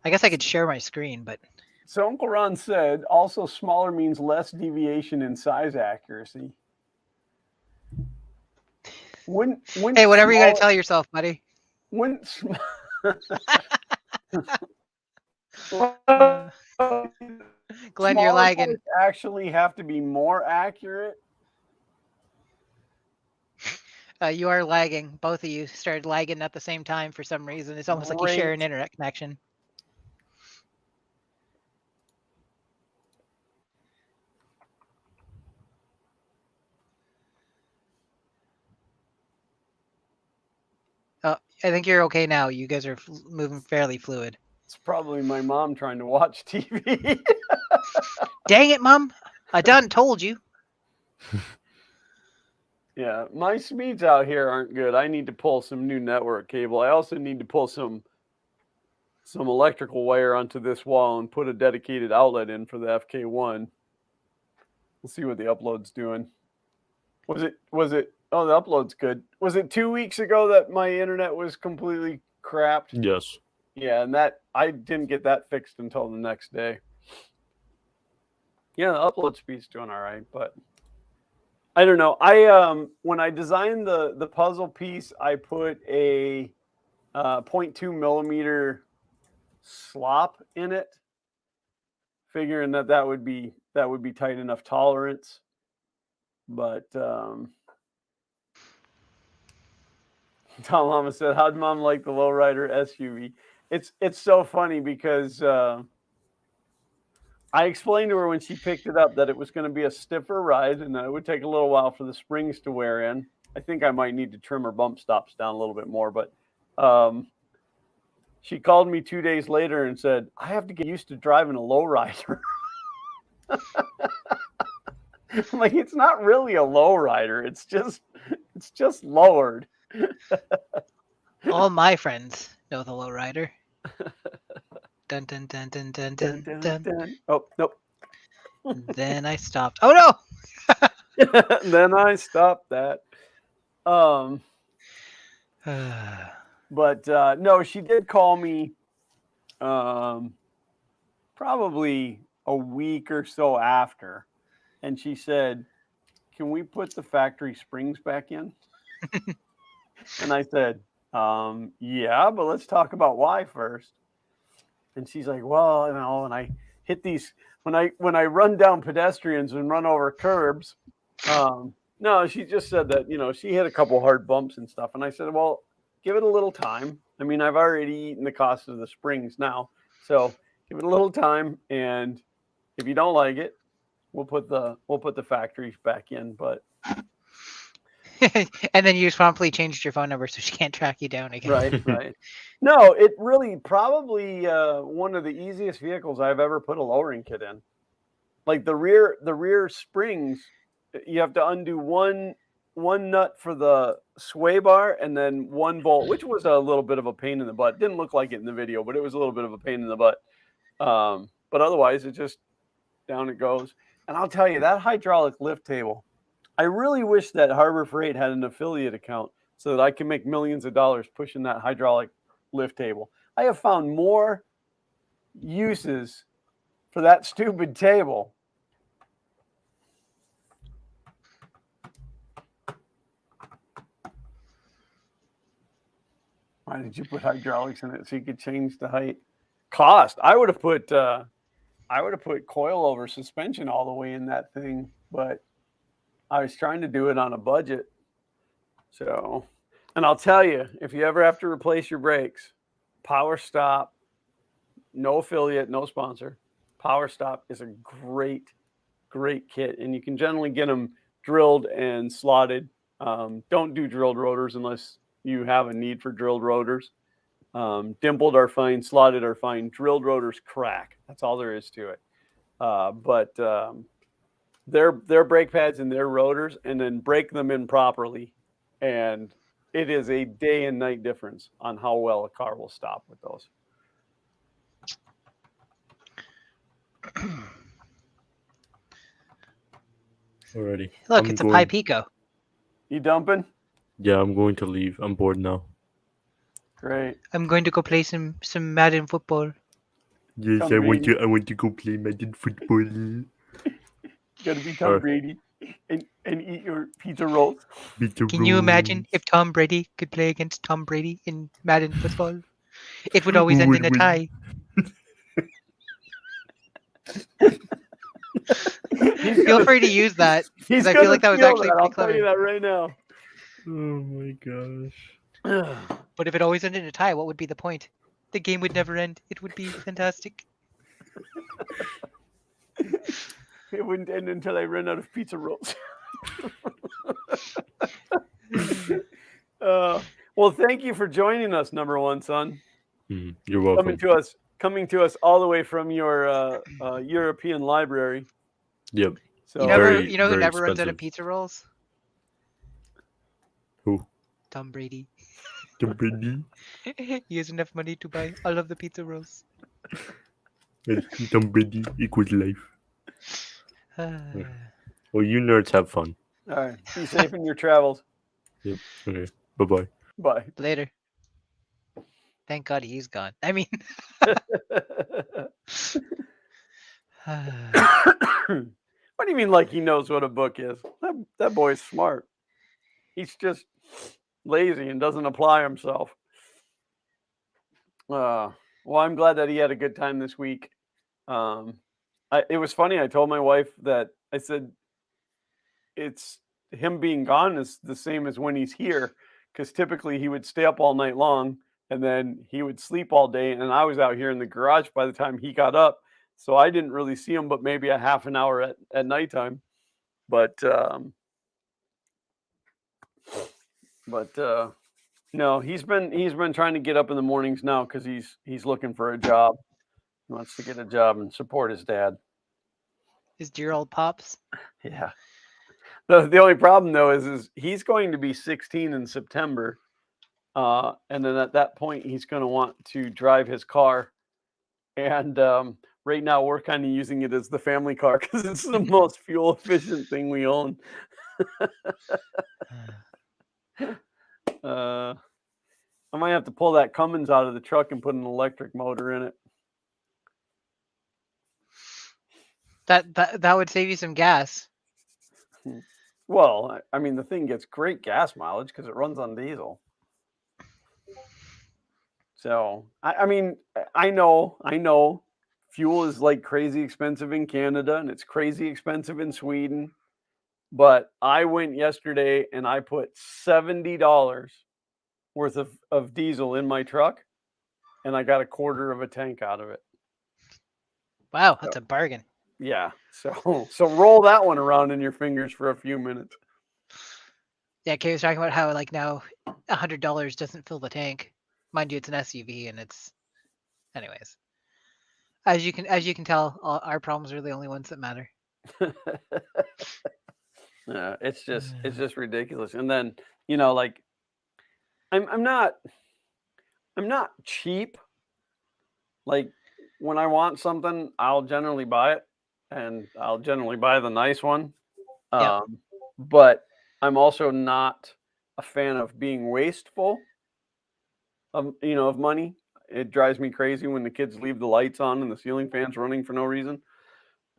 I guess I could share my screen, but. So Uncle Ron said, also smaller means less deviation in size accuracy. Hey, whatever you got to tell yourself, buddy. Glenn, you're lagging. Actually have to be more accurate. You are lagging. Both of you started lagging at the same time for some reason. It's almost like you share an internet connection. Oh, I think you're okay now. You guys are moving fairly fluid. It's probably my mom trying to watch TV. Dang it, Mom. I done told you. Yeah, my speeds out here aren't good. I need to pull some new network cable. I also need to pull some electrical wire onto this wall and put a dedicated outlet in for the FK1. We'll see what the upload's doing. Was it? Oh, the upload's good. Was it 2 weeks ago that my internet was completely crapped? Yes. Yeah, and that I didn't get that fixed until the next day. Yeah, the upload speed's doing all right, but I don't know. When I designed the puzzle piece, I put a 0.2 millimeter slop in it, figuring that would be tight enough tolerance. But Tom Mama said, "How'd Mom like the lowrider SUV?" It's so funny because I explained to her when she picked it up that it was going to be a stiffer ride and that it would take a little while for the springs to wear in. I think I might need to trim her bump stops down a little bit more, but she called me 2 days later and said, "I have to get used to driving a lowrider." I'm like, it's not really a lowrider. It's just lowered. All my friends know the lowrider. Dun dun dun dun dun dun dun. Dun. Oh, nope. Then I stopped. Oh no! Then I stopped that. But no, she did call me probably a week or so after, and she said, "Can we put the factory springs back in?" And I said, "Yeah, but let's talk about why first." And she's like, well, and I hit these when I run down pedestrians and run over curbs. No, she just said that, she hit a couple hard bumps and stuff. And I said, well, give it a little time. I mean, I've already eaten the cost of the springs now. So give it a little time. And if you don't like it, we'll put the factories back in. But and then you just promptly changed your phone number so she can't track you down again. right. No, it really probably one of the easiest vehicles I've ever put a lowering kit in. Like the rear springs, you have to undo one nut for the sway bar and then one bolt, which was a little bit of a pain in the butt. Didn't look like it in the video, but it was a little bit of a pain in the butt. But otherwise, it just down it goes. And I'll tell you, that hydraulic lift table, I really wish that Harbor Freight had an affiliate account so that I can make millions of dollars pushing that hydraulic lift table. I have found more uses for that stupid table. Why did you put hydraulics in it so you could change the height? Cost. I would have put coilover suspension all the way in that thing, but I was trying to do it on a budget. So, and I'll tell you, if you ever have to replace your brakes, Power Stop, no affiliate, no sponsor. Power Stop is a great kit, and you can generally get them drilled and slotted. Don't do drilled rotors unless you have a need for drilled rotors. Dimpled are fine, slotted are fine. Drilled rotors crack. That's all there is to it. But their brake pads and their rotors, and then break them in properly, and it is a day and night difference on how well a car will stop with those. Alrighty. Look, it's a Pi Pico. You dumping? Yeah, I'm going to leave. I'm bored now. Great. I'm going to go play some Madden football. Yes, Tom I Brady. want to go play Madden football. You gotta be Tom Brady and eat your pizza rolls. Can you imagine if Tom Brady could play against Tom Brady in Madden football? It would always end in a tie. Feel free to use that, because I feel like that was actually pretty I'll clever. tell you that right now. Oh my gosh. But if it always ended in a tie, what would be the point? The game would never end. It would be fantastic. It wouldn't end until I ran out of pizza rolls. Well, thank you for joining us, number one son. You're welcome. Coming to us all the way from your European library. Yep. So You know who never runs out of pizza rolls? Who? Tom Brady. Tom Brady. He has enough money to buy all of the pizza rolls. Tom Brady equals life. Well, you nerds have fun. All right. Be safe in your travels. Yep. Okay. Bye-bye. Bye. Later. Thank God he's gone. I mean... What do you mean like he knows what a book is? That boy's smart. He's just lazy and doesn't apply himself. Well, I'm glad that he had a good time this week. It was funny. I told my wife that I said it's him being gone is the same as when he's here, because typically he would stay up all night long and then he would sleep all day, and I was out here in the garage by the time he got up, so I didn't really see him but maybe a half an hour at nighttime. But no, he's been trying to get up in the mornings now because he's looking for a job. He wants to get a job and support his dad. His dear old pops. Yeah. The only problem though is he's going to be 16 in September, and then at that point he's going to want to drive his car, and right now we're kind of using it as the family car because it's the most fuel efficient thing we own. I might have to pull that Cummins out of the truck and put an electric motor in it. That would save you some gas. Well, I mean, the thing gets great gas mileage because it runs on diesel. So I mean, I know fuel is like crazy expensive in Canada and it's crazy expensive in Sweden. But I went yesterday and I put $70 worth of diesel in my truck and I got a quarter of a tank out of it. Wow, that's a bargain. Yeah. So roll that one around in your fingers for a few minutes. Yeah, Kay was talking about how like now $100 doesn't fill the tank. Mind you, it's an SUV and it's anyways. As you can tell, our problems are the only ones that matter. Yeah, it's just ridiculous. And then, you know, like I'm not cheap. Like when I want something, I'll generally buy it and I'll generally buy the nice one. Yep. But I'm also not a fan of being wasteful of money. It drives me crazy when the kids leave the lights on and the ceiling fans running for no reason.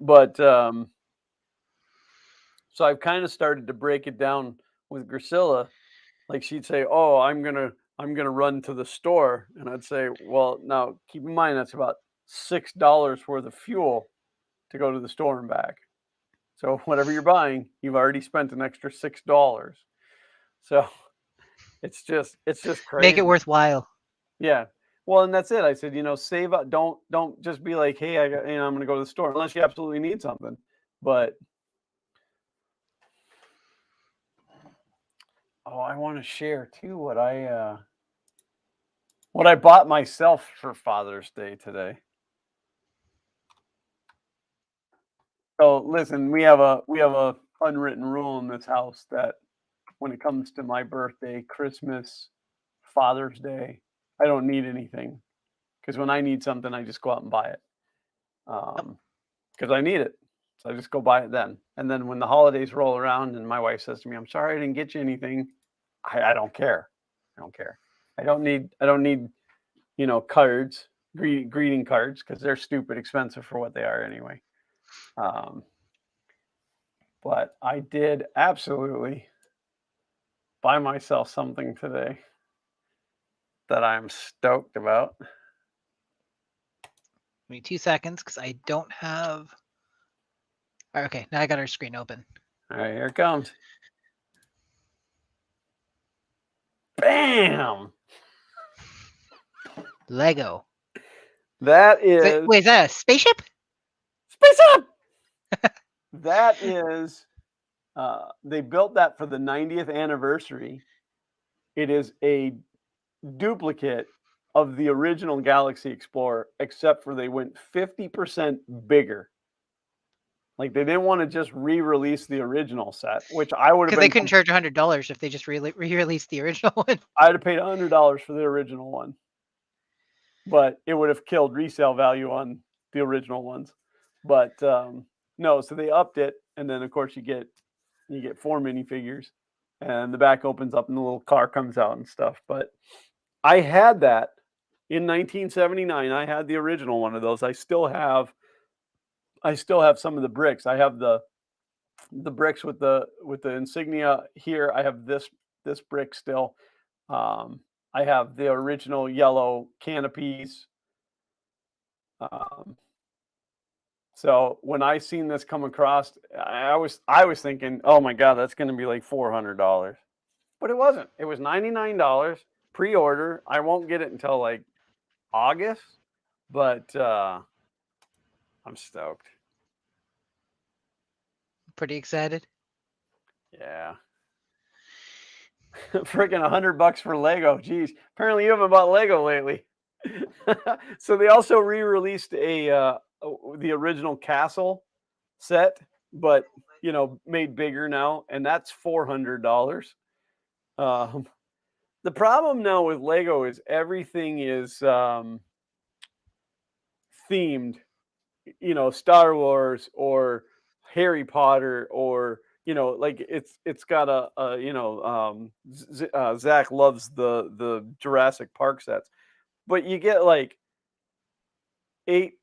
But so I've kind of started to break it down with Priscilla. Like she'd say, "Oh, I'm gonna run to the store," and I'd say, "Well, now keep in mind that's about $6 worth of fuel to go to the store and back. So whatever you're buying, you've already spent an extra $6. So it's just crazy. Make it worthwhile. Yeah. Well, and that's it. I said, save up. Don't just be like, hey, I'm going to go to the store unless you absolutely need something. But I want to share too what I bought myself for Father's Day today. So listen, we have a unwritten rule in this house that when it comes to my birthday, Christmas, Father's Day, I don't need anything. Because when I need something, I just go out and buy it. Because I need it. So I just go buy it then. And then when the holidays roll around and my wife says to me, I'm sorry I didn't get you anything, I don't care. I don't care. I don't need cards, greeting cards, because they're stupid expensive for what they are anyway. But I did absolutely buy myself something today that I'm stoked about. Give me 2 seconds because I don't have. Okay, now I got our screen open. All right, here it comes. Bam! Lego. That is. Wait, is that a spaceship? Space up! That is. They built that for the 90th anniversary. It is a duplicate of the original Galaxy Explorer, except for they went 50% bigger. Like they didn't want to just re-release the original set, which I would have Because been. they couldn't charge $100 if they just re-released the original one. I'd have paid $100 for the original one, but it would have killed resale value on the original ones. But no, so they upped it, and then of course you get 4 minifigures, and the back opens up, and the little car comes out and stuff. But I had that in 1979. I had the original one of those. I still have some of the bricks. I have the bricks with the insignia here. I have this brick still. I have the original yellow canopies. So when I seen this come across, I was thinking, oh my God, that's going to be like $400. But it wasn't. It was $99 pre-order. I won't get it until like August, but I'm stoked. Pretty excited. Yeah. Freaking $100 for Lego. Geez, apparently you haven't bought Lego lately. So they also re-released the original castle set, but made bigger now, and that's $400. The problem now with Lego is everything is themed, Star Wars or Harry Potter, or like it's got Zach loves the Jurassic Park sets, but you get like eight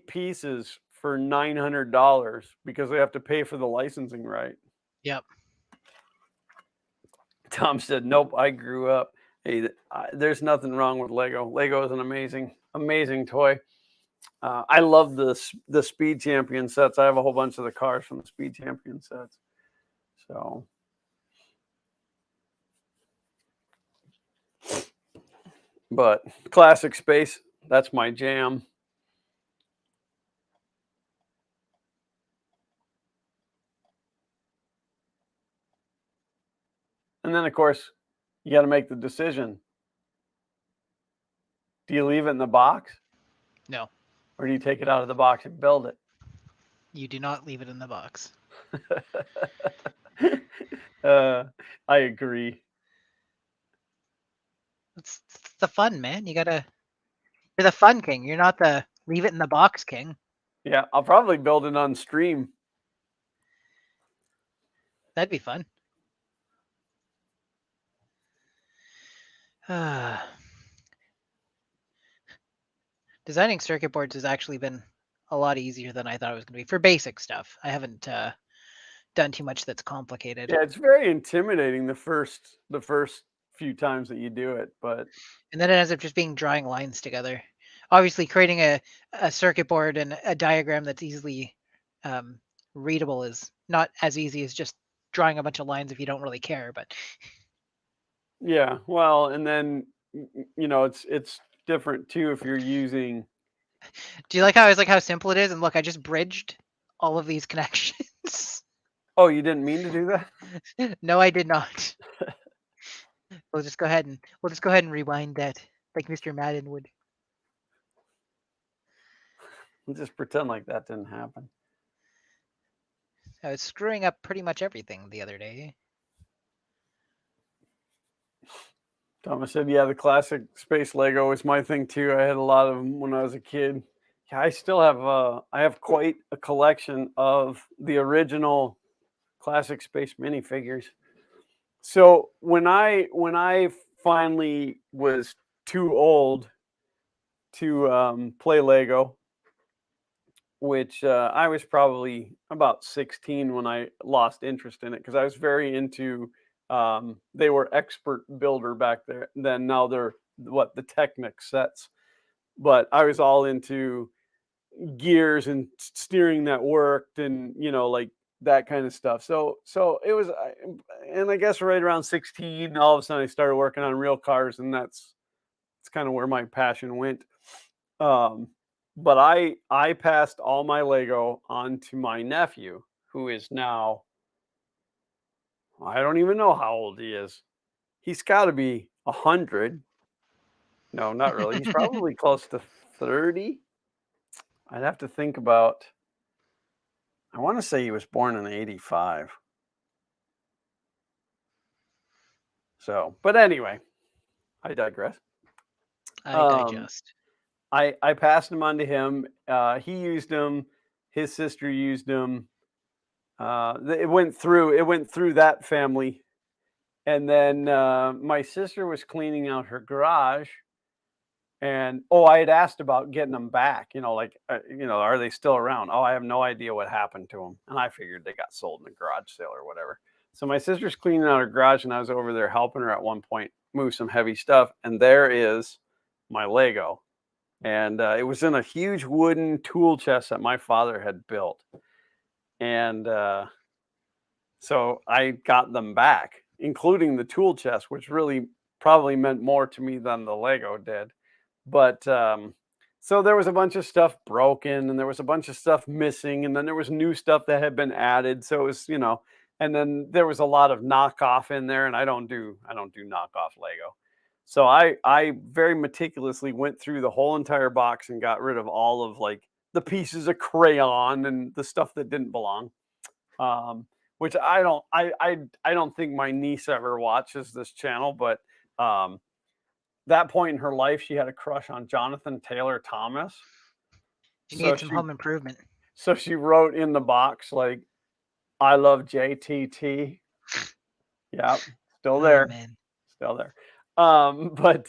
pieces for $900 because they have to pay for the licensing right. Yep. Tom said, "Nope, I grew up." Hey, there's nothing wrong with Lego. Lego is an amazing toy. I love the Speed Champion sets. I have a whole bunch of the cars from the Speed Champion sets. So, but classic space, that's my jam. And then, of course, you got to make the decision. Do you leave it in the box? No. Or do you take it out of the box and build it? You do not leave it in the box. I agree. It's the fun, man. You're the fun king. You're not the leave it in the box king. Yeah, I'll probably build it on stream. That'd be fun. Designing circuit boards has actually been a lot easier than I thought it was going to be for basic stuff. I haven't done too much that's complicated. Yeah, it's very intimidating the first few times that you do it, but and then it ends up just being drawing lines together. Obviously, creating a circuit board and a diagram that's easily readable is not as easy as just drawing a bunch of lines if you don't really care. But yeah, well, and then it's different too if you're using. Do you like how how simple it is? And look, I just bridged all of these connections. Oh, you didn't mean to do that? No, I did not. We'll just go ahead and rewind that like Mr. Madden would. We'll just pretend like that didn't happen. I was screwing up pretty much everything the other day. Thomas said, yeah, the classic space Lego is my thing too. I had a lot of them when I was a kid. Yeah, I still have I have quite a collection of the original classic space minifigures. So when I finally was too old to play Lego, which I was probably about 16 when I lost interest in it because I was very into. They were expert builder back then. Now they're the Technic sets, but I was all into gears and steering that worked, and like that kind of stuff. So it was, and I guess right around 16, all of a sudden I started working on real cars, and that's kind of where my passion went. But I passed all my Lego on to my nephew, who is now, I don't even know how old he is. He's got to be 100. No, not really. He's probably close to 30. I'd have to think about. I want to say he was born in 85. So, but anyway, I digress. I digest. I passed him on to him. He used them. His sister used them. It went through that family, and then my sister was cleaning out her garage, and I had asked about getting them back. Are they still around? Oh, I have no idea what happened to them, and I figured they got sold in a garage sale or whatever. So my sister's cleaning out her garage, and I was over there helping her at one point move some heavy stuff, and there is my Lego. And it was in a huge wooden tool chest that my father had built. And so I got them back, including the tool chest, which really probably meant more to me than the Lego did. But so there was a bunch of stuff broken, and there was a bunch of stuff missing, and then there was new stuff that had been added. So it was, and then there was a lot of knockoff in there, and I don't do knockoff Lego. So I very meticulously went through the whole entire box and got rid of all of like the pieces of crayon and the stuff that didn't belong. Which I don't think my niece ever watches this channel, but that point in her life, she had a crush on Jonathan Taylor Thomas. She needed some home improvement. So she wrote in the box like, "I love JTT." Yeah, still there. Oh, man. Still there. But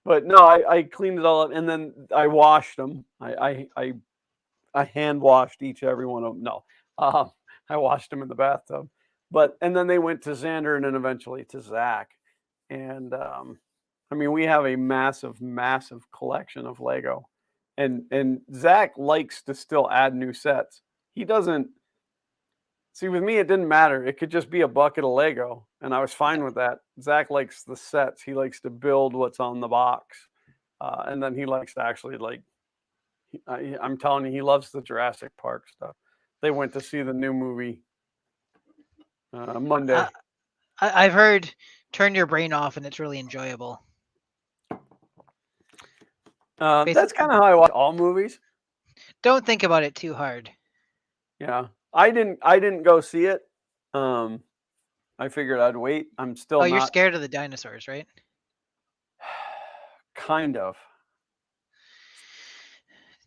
but no, I cleaned it all up, and then I washed them. I hand washed every one of them. No, I washed them in the bathtub. and then they went to Xander and then eventually to Zach. And I mean, we have a massive, massive collection of Lego. And Zach likes to still add new sets. He doesn't see, with me, it didn't matter. It could just be a bucket of Lego, and I was fine with that. Zach likes the sets. He likes to build what's on the box. And then he likes to actually, like, I'm telling you, he loves the Jurassic Park stuff. They went to see the new movie Monday. I've heard Turn Your Brain Off, and it's really enjoyable. That's kind of how I watch all movies. Don't think about it too hard. Yeah, I didn't go see it. I figured I'd wait. I'm still. Oh, you're scared of the dinosaurs, right? Kind of.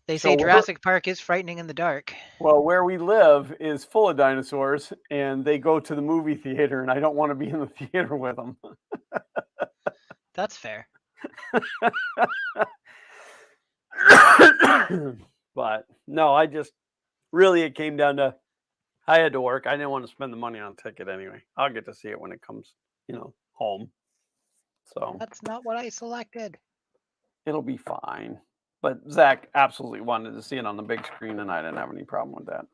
They say Jurassic Park is frightening in the dark. Well, where we live is full of dinosaurs, and they go to the movie theater, and I don't want to be in the theater with them. That's fair. But no, I just really, it came down to I had to work. I didn't want to spend the money on a ticket anyway. I'll get to see it when it comes, home. So that's not what I selected. It'll be fine. But Zach absolutely wanted to see it on the big screen, and I didn't have any problem with that.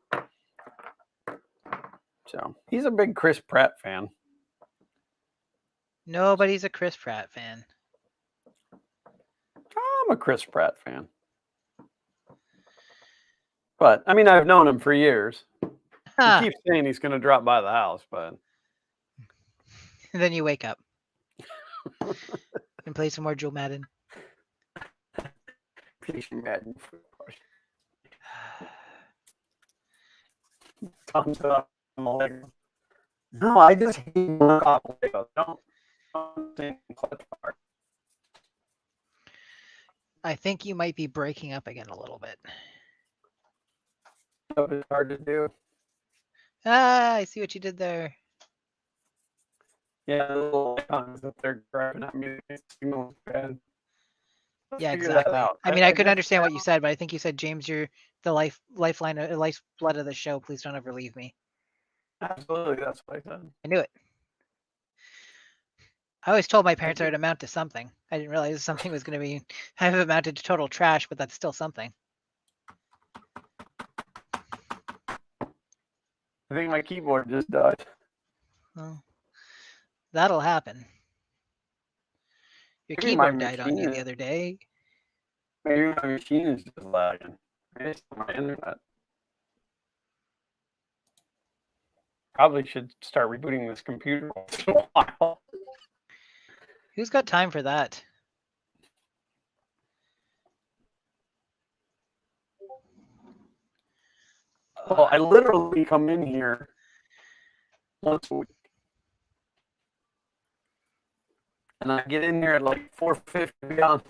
So he's a big Chris Pratt fan. Nobody's a Chris Pratt fan. I'm a Chris Pratt fan. But, I mean, I've known him for years. He keeps saying he's going to drop by the house, but... And then you wake up. And play some more Joe Madden. Play some Madden. Thumbs up. No, I just hate knockoff Lego. Don't think clutch part. I think you might be breaking up again a little bit. It's hard to do. I see what you did there. Yeah, the little icons that they're grabbing at me. Signal bad. Yeah, exactly. I mean, I could understand what you said, but I think you said, James, you're the lifeblood of the show. Please don't ever leave me. Absolutely, that's what I said. I knew it. I always told my parents I would amount to something. I didn't realize something was going to be. I have amounted to total trash, but that's still something. I think my keyboard just died. Well, that'll happen. Your keyboard died on you the other day. Maybe my machine is just lagging. Maybe it's my internet. Probably should start rebooting this computer once in a while. Who's got time for that? Well, I literally come in here once a week. And I get in here at like 4:50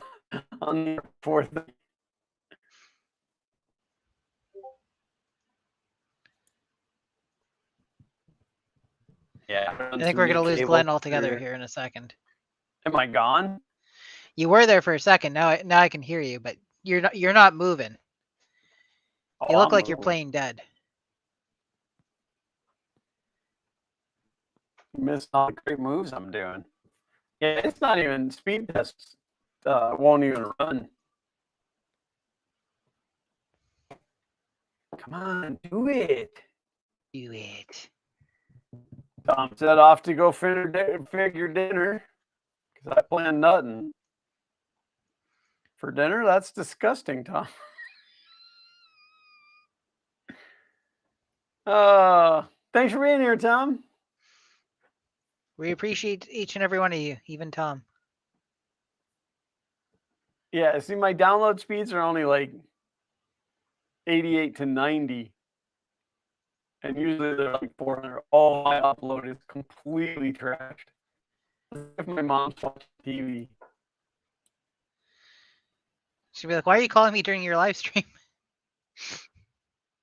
on the 4th. Yeah. I think we're going to lose Glenn altogether here in a second. Am I gone? You were there for a second. Now I can hear you, but you're not moving. You look like you're playing dead. You missed all the great moves I'm doing. Yeah, it's not even speed tests. Won't even run. Come on, do it. Do it. Tom set off to go figure dinner because I planned nothing for dinner. That's disgusting, Tom. Thanks for being here, Tom. We appreciate each and every one of you, even Tom. Yeah, see, my download speeds are only like 88 to 90. And usually they're like 400. All my upload is completely trashed. If my mom's watching TV. She'll be like, why are you calling me during your live stream?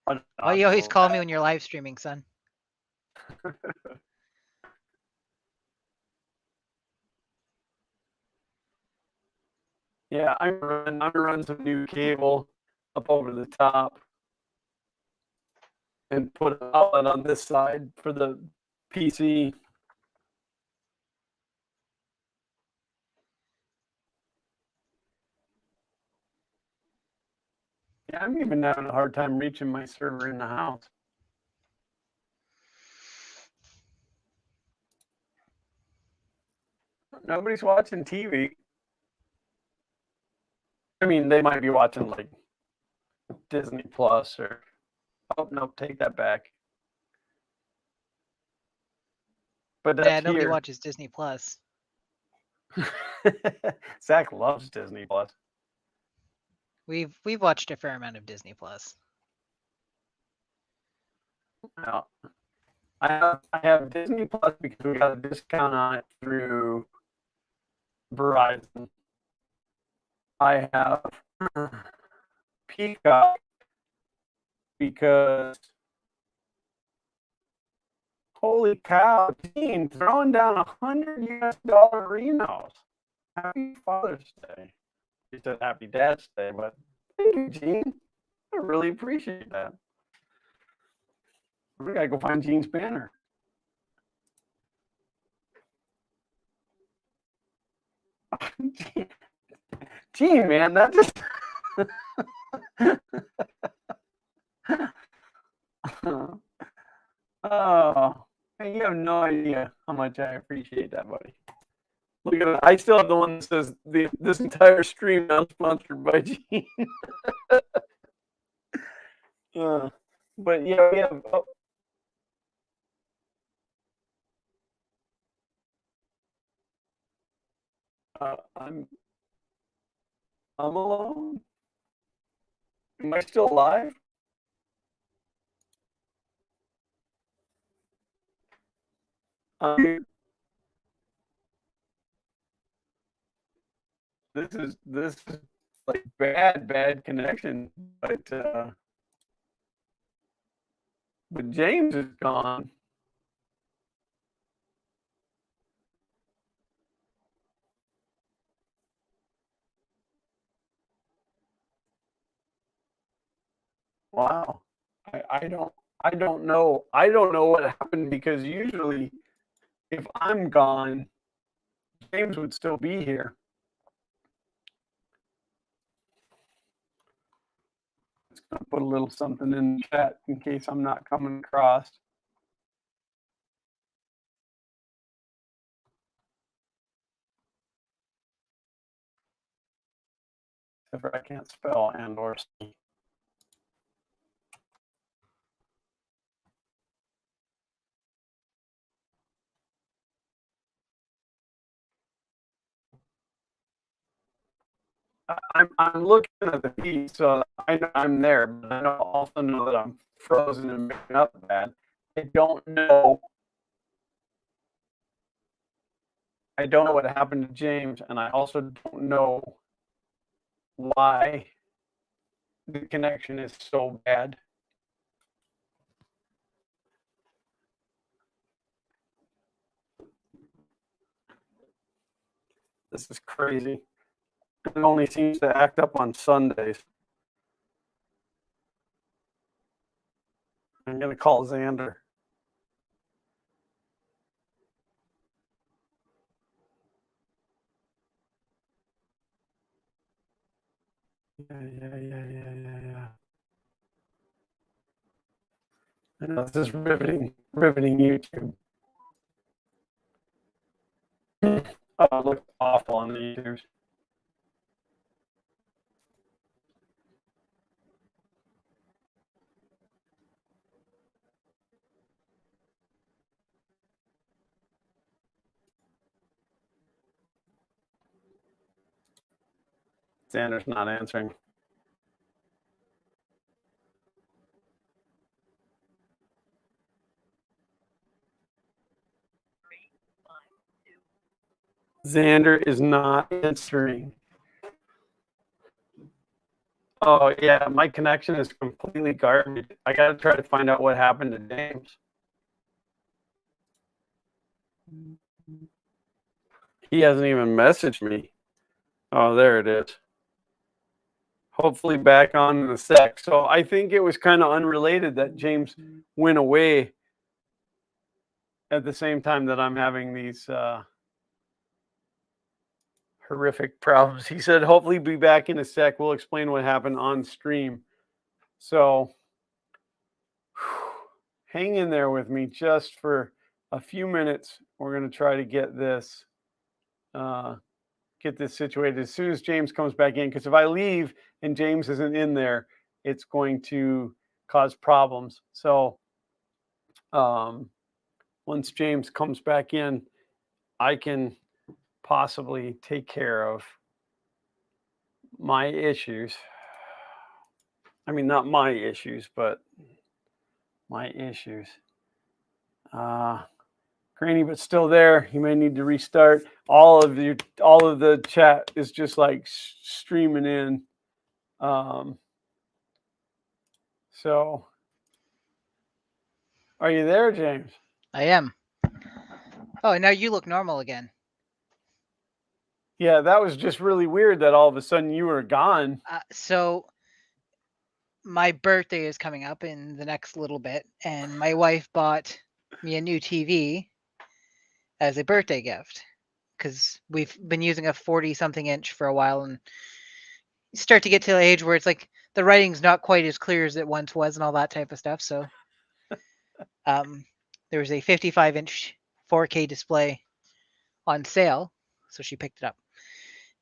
Why you always call me when you're live streaming, son? Yeah, I'm gonna run some new cable up over the top and put an outlet on this side for the PC. Yeah, I'm even having a hard time reaching my server in the house. Nobody's watching TV. I mean, they might be watching like Disney Plus or, oh, no, take that back. But that's Yeah, nobody here. watches Disney Plus. Zach loves Disney Plus. We've watched a fair amount of Disney Plus. Well, I have Disney Plus because we got a discount on it through Verizon. I have Peacock because holy cow, Dean throwing down $100 Renos. Happy Father's Day. He said Happy Dad's Day, but thank you, Gene. I really appreciate that. We gotta go find Gene's banner. Gene, man, that just oh, you have no idea how much I appreciate that, buddy. Look at it. I still have the one that says this entire stream now sponsored by Gene. But yeah, we have. I'm alone. Am I still alive? This is like bad connection, but James is gone. Wow. I don't know. I don't know what happened because usually if I'm gone, James would still be here. Just gonna put a little something in the chat in case I'm not coming across. Except for I can't spell and or see. I'm looking at the feed, so I know I'm there, but I also know that I'm frozen and making up bad. I don't know what happened to James, and I also don't know why the connection is so bad. This is crazy. It only seems to act up on Sundays. I'm going to call Xander. Yeah. I know this is riveting YouTube. Oh, it looks awful on the YouTube. Xander's not answering. Xander is not answering. Oh, yeah, my connection is completely garbage. I got to try to find out what happened to James. He hasn't even messaged me. Oh, there it is. Hopefully back on in a sec. So I think it was kind of unrelated that James went away at the same time that I'm having these horrific problems. He said, hopefully be back in a sec. We'll explain what happened on stream. So hang in there with me just for a few minutes. We're going to try to get this situated as soon as James comes back in, because if I leave and James isn't in there, it's going to cause problems. So once James comes back in, I can possibly take care of my issues. I mean, not my issues, but my issues. Grainy, but still there. You may need to restart. All of the chat is just like streaming in. So, are you there, James? I am. Oh, and now you look normal again. Yeah, that was just really weird that all of a sudden you were gone. So my birthday is coming up in the next little bit, and my wife bought me a new TV as a birthday gift because we've been using a 40-something inch for a while, and you start to get to the age where it's like the writing's not quite as clear as it once was and all that type of stuff. So there was a 55-inch 4K display on sale, so she picked it up.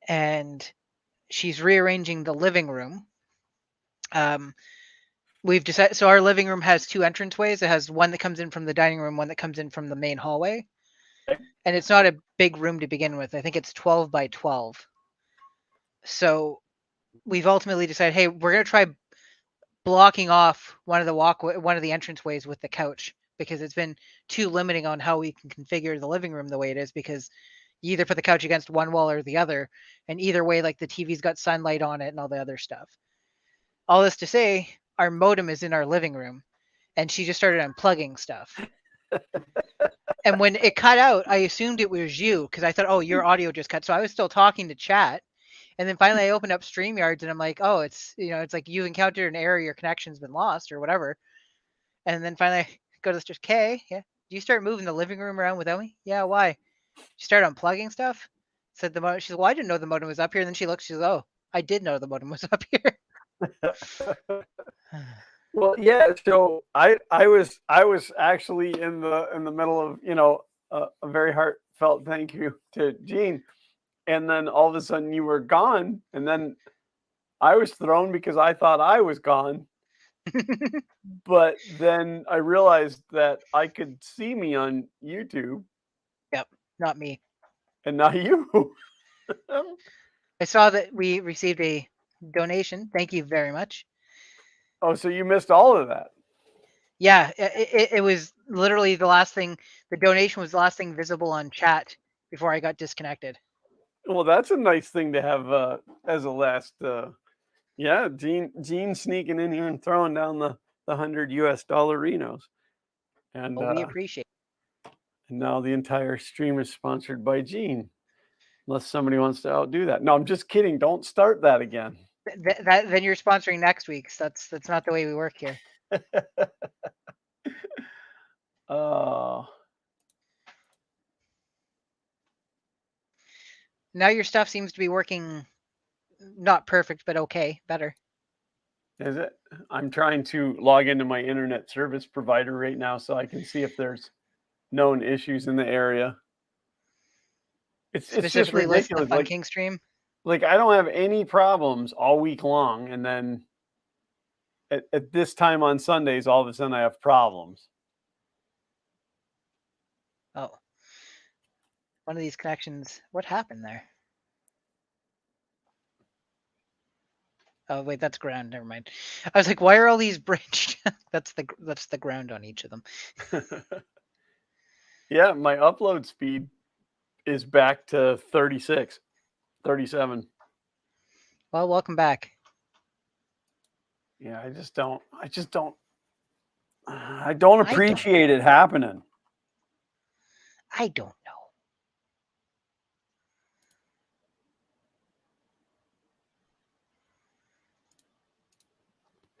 And she's rearranging the living room. We've decided, so our living room has two entranceways. It has one that comes in from the dining room, one that comes in from the main hallway. And it's not a big room to begin with. I think it's 12 by 12. So we've ultimately decided, hey, we're going to try blocking off one of the entranceways with the couch, because it's been too limiting on how we can configure the living room the way it is, because you either put the couch against one wall or the other, and either way, like, the TV's got sunlight on it and all the other stuff. All this to say, our modem is in our living room, and she just started unplugging stuff. And when it cut out, I assumed it was you, because I thought, oh, your audio just cut. So I was still talking to chat. And then finally I opened up StreamYards and I'm like, oh, it's like you encountered an error, your connection's been lost or whatever. And then finally I go to this, Kay, yeah, do you start moving the living room around without me? Yeah, why? She started unplugging stuff. Said the modem. She's like, well, I didn't know the modem was up here. And then she looks, she's like, oh, I did know the modem was up here. Well, yeah. So I was actually in the middle of a very heartfelt thank you to Gene, and then all of a sudden you were gone, and then I was thrown because I thought I was gone, but then I realized that I could see me on YouTube. Yep, not me. And not you. I saw that we received a donation. Thank you very much. Oh, so you missed all of that. Yeah, it was literally the last thing. The donation was the last thing visible on chat before I got disconnected. Well, that's a nice thing to have as a last. Yeah, Gene sneaking in here and throwing down the $100 Renos. And well, we appreciate it. And now the entire stream is sponsored by Gene. Unless somebody wants to outdo that. No, I'm just kidding. Don't start that again. Then you're sponsoring next week's. That's not the way we work here. Now your stuff seems to be working, not perfect, but okay, better. Is it? I'm trying to log into my internet service provider right now so I can see if there's known issues in the area. It's just ridiculous. Like King stream. Like I don't have any problems all week long, and then at this time on Sundays, all of a sudden I have problems. Oh, one of these connections. What happened there? Oh wait, that's ground. Never mind. I was like, why are all these branched? that's the ground on each of them. Yeah, my upload speed is back to 36, 37. Well, welcome back. Yeah, I don't appreciate it happening. I don't know.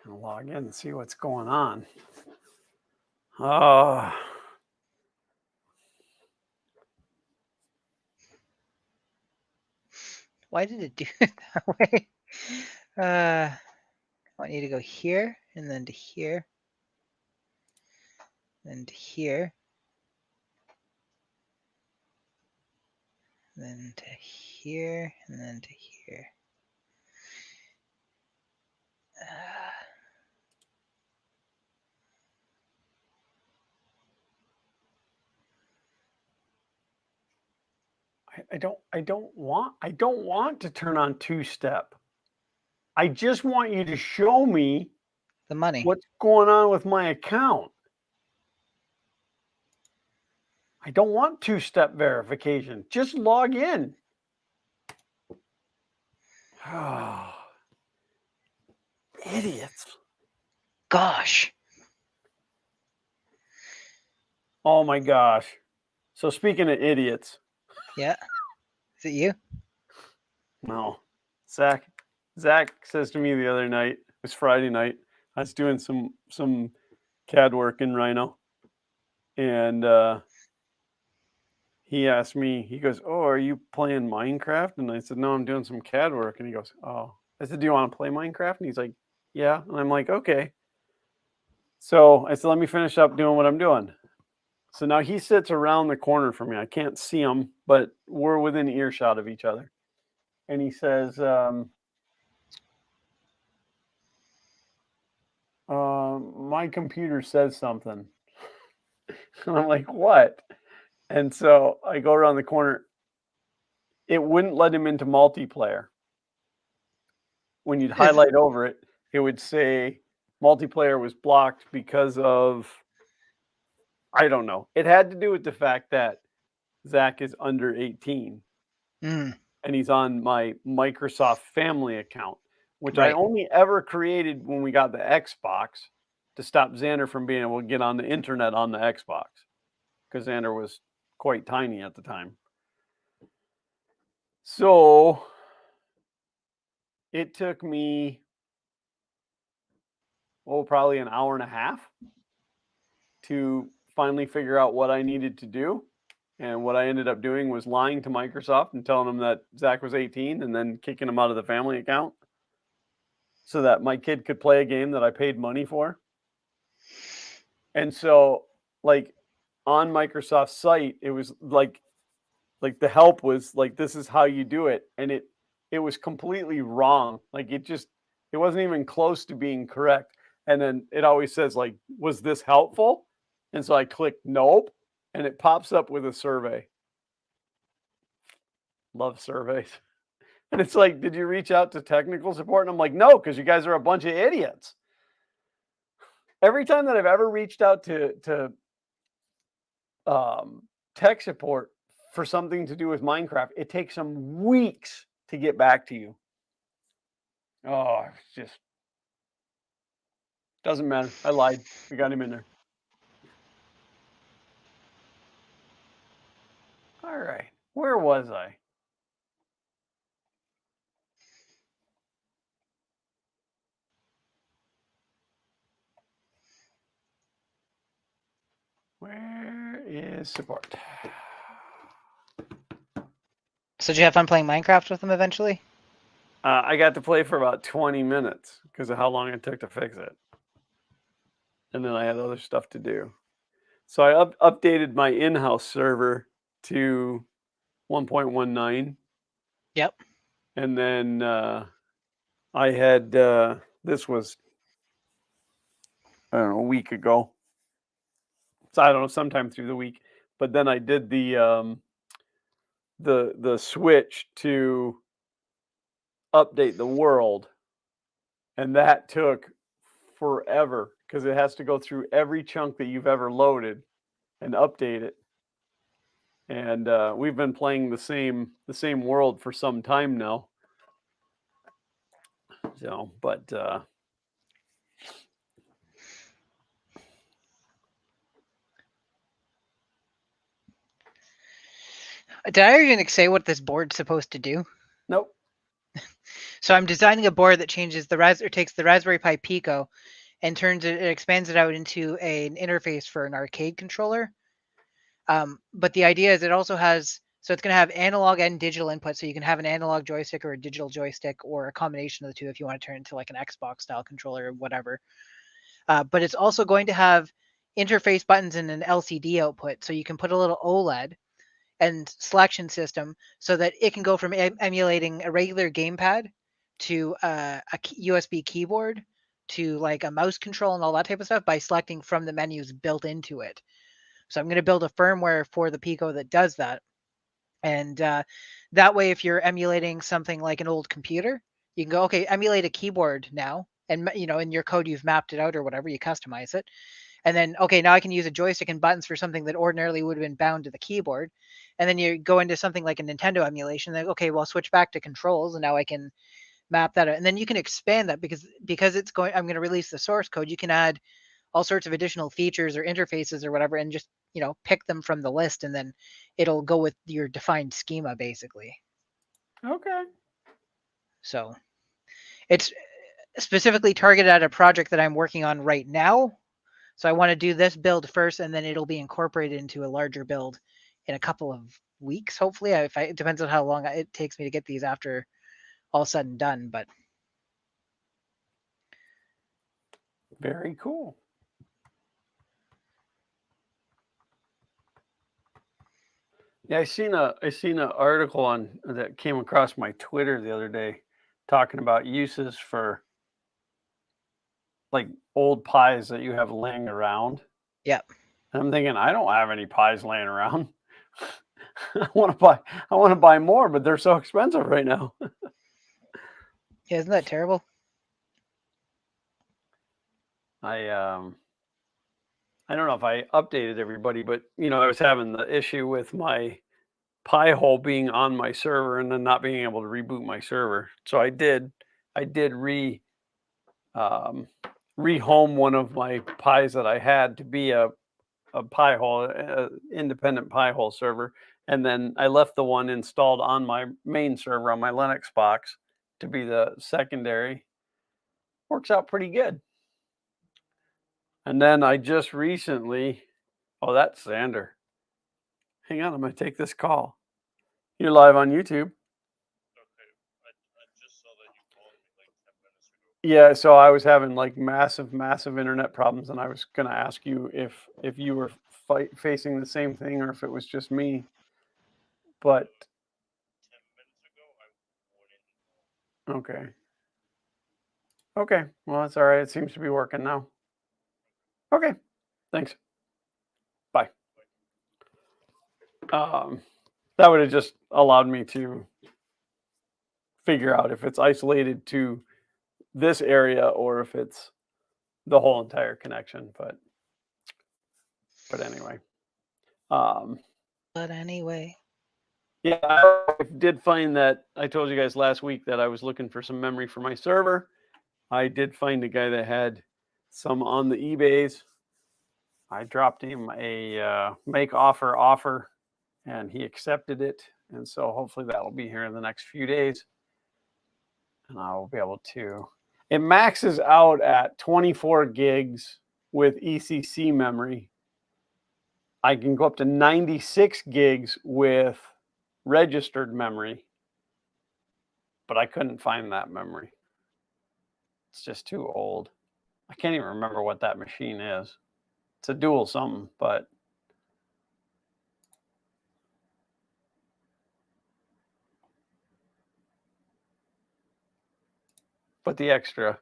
I'll log in and see what's going on. Oh. Why did it do it that way? I want you to go here, and then to here, then to here, then to here, and then to here. I don't want to turn on two-step. I just want you to show me The money. what's going on with my account. I don't want two-step verification. Just log in. Idiots. Gosh. Oh my gosh. So speaking of idiots. Yeah. Is it you? No. Zach says to me the other night, it was Friday night, I was doing some CAD work in Rhino. And he asked me, he goes, "Oh, are you playing Minecraft?" And I said, "No, I'm doing some CAD work." And he goes, "Oh." I said, "Do you want to play Minecraft?" And he's like, "Yeah." And I'm like, "Okay." So I said, "Let me finish up doing what I'm doing." So now he sits around the corner from me. I can't see him, but we're within earshot of each other. And he says, "My computer says something." And I'm like, "What?" And so I go around the corner. It wouldn't let him into multiplayer. When you'd highlight over it, it would say multiplayer was blocked because of, I don't know. It had to do with the fact that Zach is under 18 Mm, and he's on my Microsoft family account, which I Right. only ever created when we got the Xbox to stop Xander from being able to get on the internet on the Xbox because Xander was quite tiny at the time. So it took me, probably an hour and a half to finally figure out what I needed to do. And what I ended up doing was lying to Microsoft and telling them that Zach was 18 and then kicking him out of the family account so that my kid could play a game that I paid money for. And so, like, on Microsoft's site, it was like the help was like, this is how you do it. And it was completely wrong. Like, it wasn't even close to being correct. And then it always says, like, was this helpful? And so I clicked nope, and it pops up with a survey. Love surveys. And it's like, did you reach out to technical support? And I'm like, no, because you guys are a bunch of idiots. Every time that I've ever reached out to tech support for something to do with Minecraft, it takes them weeks to get back to you. Oh, it's just doesn't matter. I lied. We got him in there. All right. Where was I? Where is support? So did you have fun playing Minecraft with them eventually? I got to play for about 20 minutes because of how long it took to fix it. And then I had other stuff to do. So I updated my in-house server to 1.19. Yep. And then I had, this was, I don't know, a week ago. So I don't know, sometime through the week. But then I did the switch to update the world. And that took forever because it has to go through every chunk that you've ever loaded and update it. And we've been playing the same world for some time now. So, but Did I even say what this board's supposed to do? nope. So I'm designing a board that changes takes the Raspberry Pi Pico and it expands it out into an interface for an arcade controller. But the idea is it also has So it's going to have analog and digital input. So you can have an analog joystick or a digital joystick or a combination of the two if you want to turn it into like an Xbox style controller or whatever. But it's also going to have interface buttons and an LCD output. So you can put a little OLED and selection system so that it can go from emulating a regular gamepad to a USB keyboard to like a mouse control and all that type of stuff by selecting from the menus built into it. So I'm going to build a firmware for the Pico that does that. And that way, if you're emulating something like an old computer, you can go, okay, emulate a keyboard now. And, in your code, you've mapped it out or whatever, you customize it. And then, okay, now I can use a joystick and buttons for something that ordinarily would have been bound to the keyboard. And then you go into something like a Nintendo emulation. Like, okay, well, switch back to controls, and now I can map that out. And then you can expand that because I'm going to release the source code. You can add all sorts of additional features or interfaces or whatever, and just pick them from the list, and then it'll go with your defined schema basically. Okay. So it's specifically targeted at a project that I'm working on right now. So I want to do this build first, and then it'll be incorporated into a larger build in a couple of weeks, hopefully. It depends on how long it takes me to get these after all said and done, but very cool. Yeah, I seen an article that came across my Twitter the other day talking about uses for like old pies that you have laying around. yeah. And I'm thinking, I don't have any pies laying around. I want to buy more, but they're so expensive right now. Yeah, isn't that terrible? I don't know if I updated everybody, but I was having the issue with my Pi hole being on my server and then not being able to reboot my server. So I did rehome one of my Pis that I had to be a Pi hole, independent Pi hole server, and then I left the one installed on my main server on my Linux box to be the secondary. Works out pretty good. And then I just recently, oh, that's Xander. Hang on, I'm going to take this call. You're live on YouTube. Okay, I just saw that you called me like 10 minutes ago. Yeah, so I was having like massive internet problems, and I was going to ask you if you were facing the same thing or if it was just me. But 10 minutes ago, I wouldn't. Okay, well, that's all right. It seems to be working now. Okay, thanks. Bye. That would have just allowed me to figure out if it's isolated to this area or if it's the whole entire connection. But anyway. But anyway. Yeah, I did find that I told you guys last week that I was looking for some memory for my server. I did find a guy that had some on the eBays. I dropped him a make offer, and he accepted it. And so hopefully that will be here in the next few days. And I will be able to. It maxes out at 24 gigs with ECC memory. I can go up to 96 gigs with registered memory, but I couldn't find that memory. It's just too old. I can't even remember what that machine is. It's a dual something, but the extra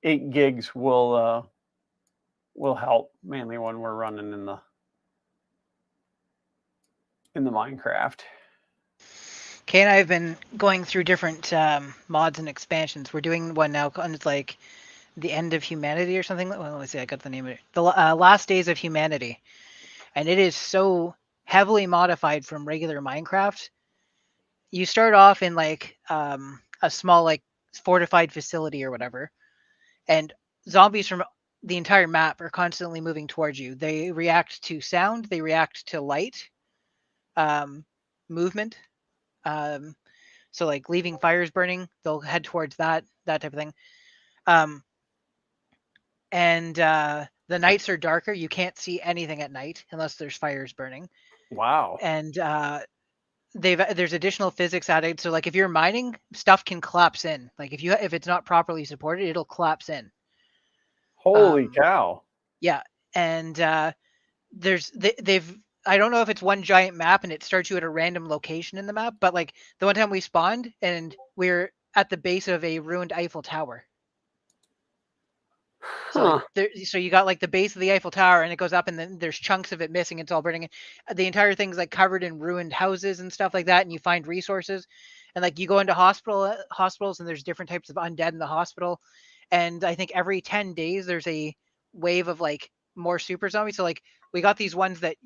8 gigs will help, mainly when we're running in the Minecraft. Kay and I have been going through different mods and expansions. We're doing one now, and it's like the End of Humanity or something. Well, let me see. I got the name of it. The Last Days of Humanity, and it is so heavily modified from regular Minecraft. You start off in like a small like fortified facility or whatever, and zombies from the entire map are constantly moving towards you. They react to sound. They react to light, movement. So like leaving fires burning, they'll head towards that type of thing. And the nights are darker. You can't see anything at night unless there's fires burning. Wow. And there's additional physics added. So like if you're mining, stuff can collapse in. Like if it's not properly supported, it'll collapse in. Holy cow. Yeah, and they've I don't know if it's one giant map and it starts you at a random location in the map, but like the one time we spawned and we're at the base of a ruined Eiffel Tower. So like so you got like the base of the Eiffel Tower and it goes up and then there's chunks of it missing. It's all burning. The entire thing's like covered in ruined houses and stuff like that. And you find resources, and like you go into hospitals and there's different types of undead in the hospital. And I think every 10 days there's a wave of like more super zombies. So like we got these ones that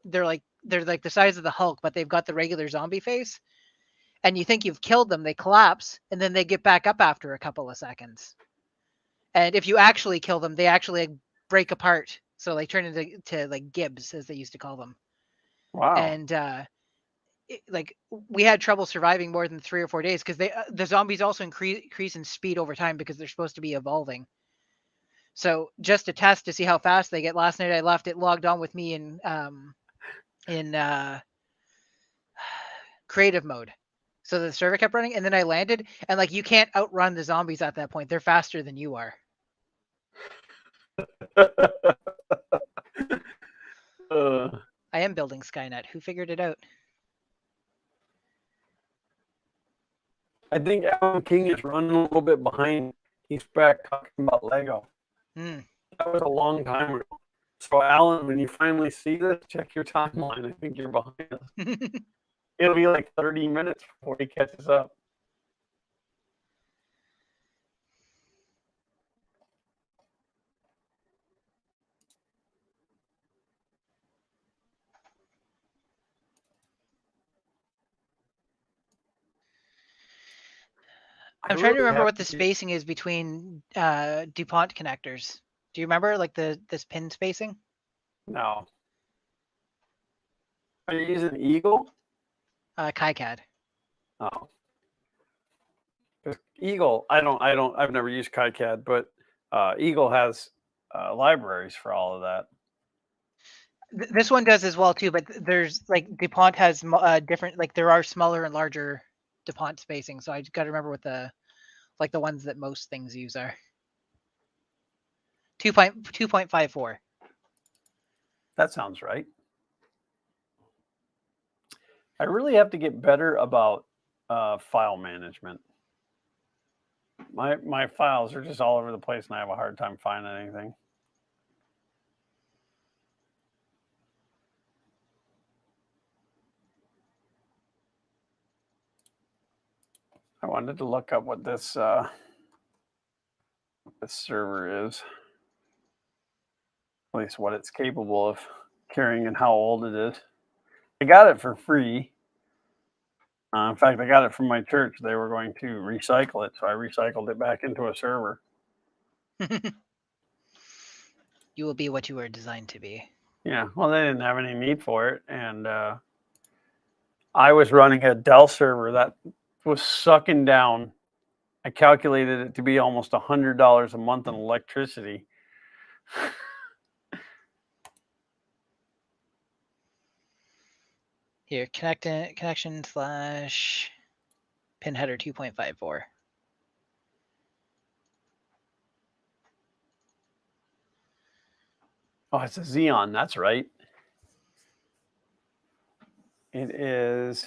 they're like the size of the Hulk, but they've got the regular zombie face. And you think you've killed them, they collapse, and then they get back up after a couple of seconds. And if you actually kill them, they actually like, break apart. So like turn into like gibs, as they used to call them. Wow. And like we had trouble surviving more than 3 or 4 days because the zombies also increase in speed over time because they're supposed to be evolving. So just to test to see how fast they get, last night I left it logged on with me in creative mode. So the server kept running, and then I landed, and like you can't outrun the zombies at that point. They're faster than you are. I am building Skynet. Who figured it out? I think Alan King is running a little bit behind. He's back talking about Lego. That was a long time ago. So, Alan, when you finally see this, check your timeline. I think you're behind us. It'll be like 30 minutes before he catches up. I'm trying to remember what the spacing is between DuPont connectors. Do you remember like this pin spacing? No. Are you using Eagle? KiCad. Oh. Eagle, I've never used KiCad, but Eagle has libraries for all of that. This one does as well too, but there's like DuPont has different, like there are smaller and larger DuPont spacing. So I got to remember what the ones that most things use are. 2.54. That sounds right. I really have to get better about file management. My files are just all over the place, and I have a hard time finding anything. I wanted to look up what this server is, at least what it's capable of carrying and how old it is. I got it for free. In fact, I got it from my church. They were going to recycle it, so I recycled it back into a server. You will be what you were designed to be. Yeah, well, they didn't have any need for it, and I was running a Dell server that was sucking down. I calculated it to be almost $100 a month in electricity. Here, connection slash pin header 2.54. Oh, it's a Xeon. That's right. It is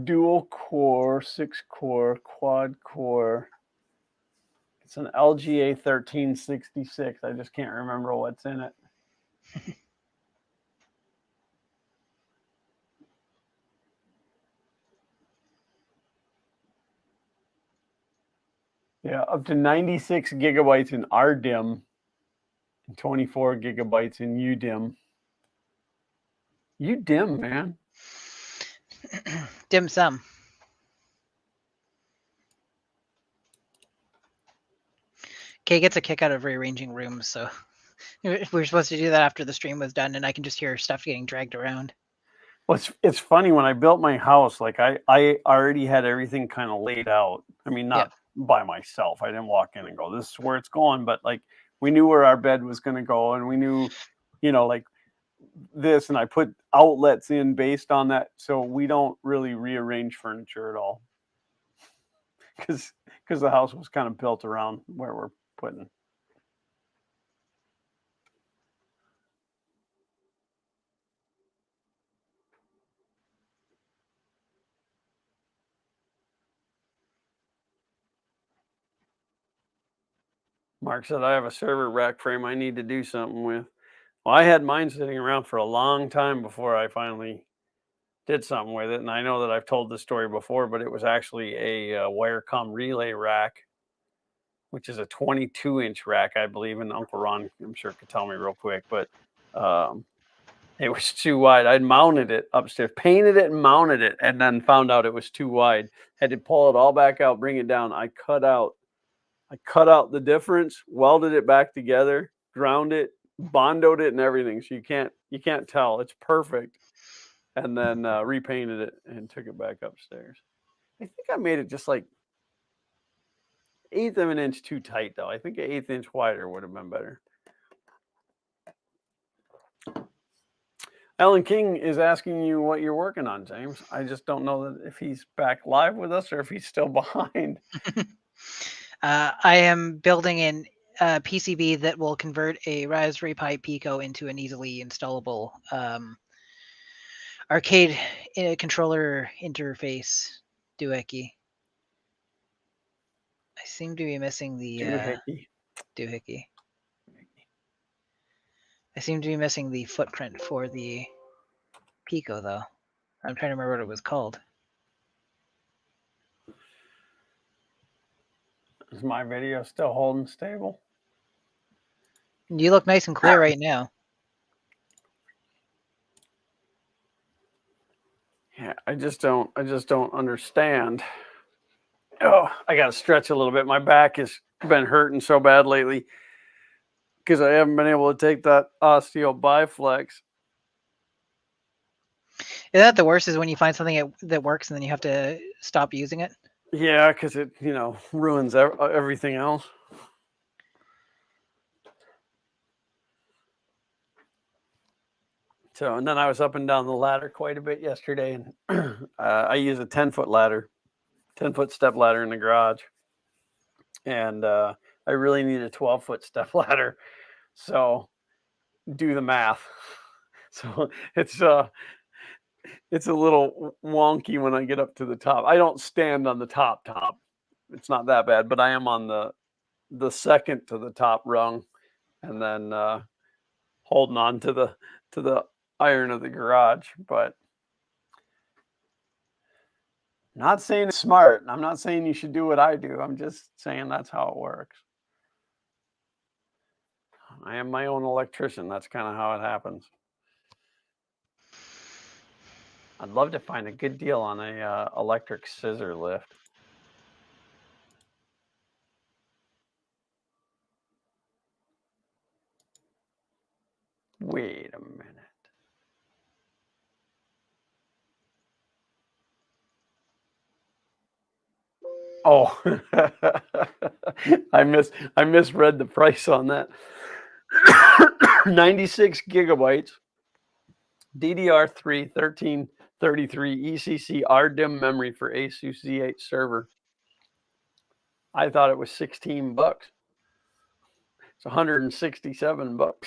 dual core, 6-core, quad core. It's an LGA 1366. I just can't remember what's in it. Yeah, up to 96 gigabytes in RDIMM and 24 gigabytes in UDIMM. UDIMM, man. Dim sum. Kay gets a kick out of rearranging rooms, so we were supposed to do that after the stream was done, and I can just hear stuff getting dragged around. Well, it's funny, when I built my house, like I already had everything kind of laid out. I mean, not by myself. I didn't walk in and go, this is where it's going, but like we knew where our bed was going to go, and we knew, like this and I put outlets in based on that. So we don't really rearrange furniture at all because the house was kind of built around where we're putting. Mark said, I have a server rack frame I need to do something with. Well, I had mine sitting around for a long time before I finally did something with it. And I know that I've told this story before, but it was actually a Wirecom relay rack, which is a 22-inch rack, I believe. And Uncle Ron, I'm sure, could tell me real quick. But it was too wide. I'd mounted it upstairs, painted it and mounted it, and then found out it was too wide. Had to pull it all back out, bring it down. I cut out the difference, welded it back together, ground it, bondoed it and everything. So you can't tell. It's perfect. And then repainted it and took it back upstairs. I think I made it just like 1/8 of an inch too tight though. I think an 1/8 inch wider would have been better. Alan King is asking you what you're working on, James. I just don't know that if he's back live with us or if he's still behind. I am building an PCB that will convert a Raspberry Pi Pico into an easily installable arcade controller interface doohickey. I seem to be missing the doohickey. I seem to be missing the footprint for the Pico, though. I'm trying to remember what it was called. Is my video still holding stable? You look nice and clear right now. Yeah, I just don't understand. Oh, I got to stretch a little bit. My back has been hurting so bad lately because I haven't been able to take that osteo biflex. Is that the worst? Is when you find something that works and then you have to stop using it? Yeah, because it ruins everything else. So, and then I was up and down the ladder quite a bit yesterday, and I use a 10-foot ladder, 10-foot step ladder in the garage, and I really need a 12-foot step ladder. So, do the math. So it's a little wonky when I get up to the top. I don't stand on the top. It's not that bad, but I am on the second to the top rung, and then holding on to the iron of the garage. But not saying it's smart. I'm not saying you should do what I do. I'm just saying that's how it works. I am my own electrician. That's kind of how it happens. I'd love to find a good deal on a electric scissor lift. Wait a minute. Oh, I misread the price on that. 96 gigabytes, DDR3, 1333 ECC RDIMM memory for ASUS Z8 server. I thought it was $16. It's $167.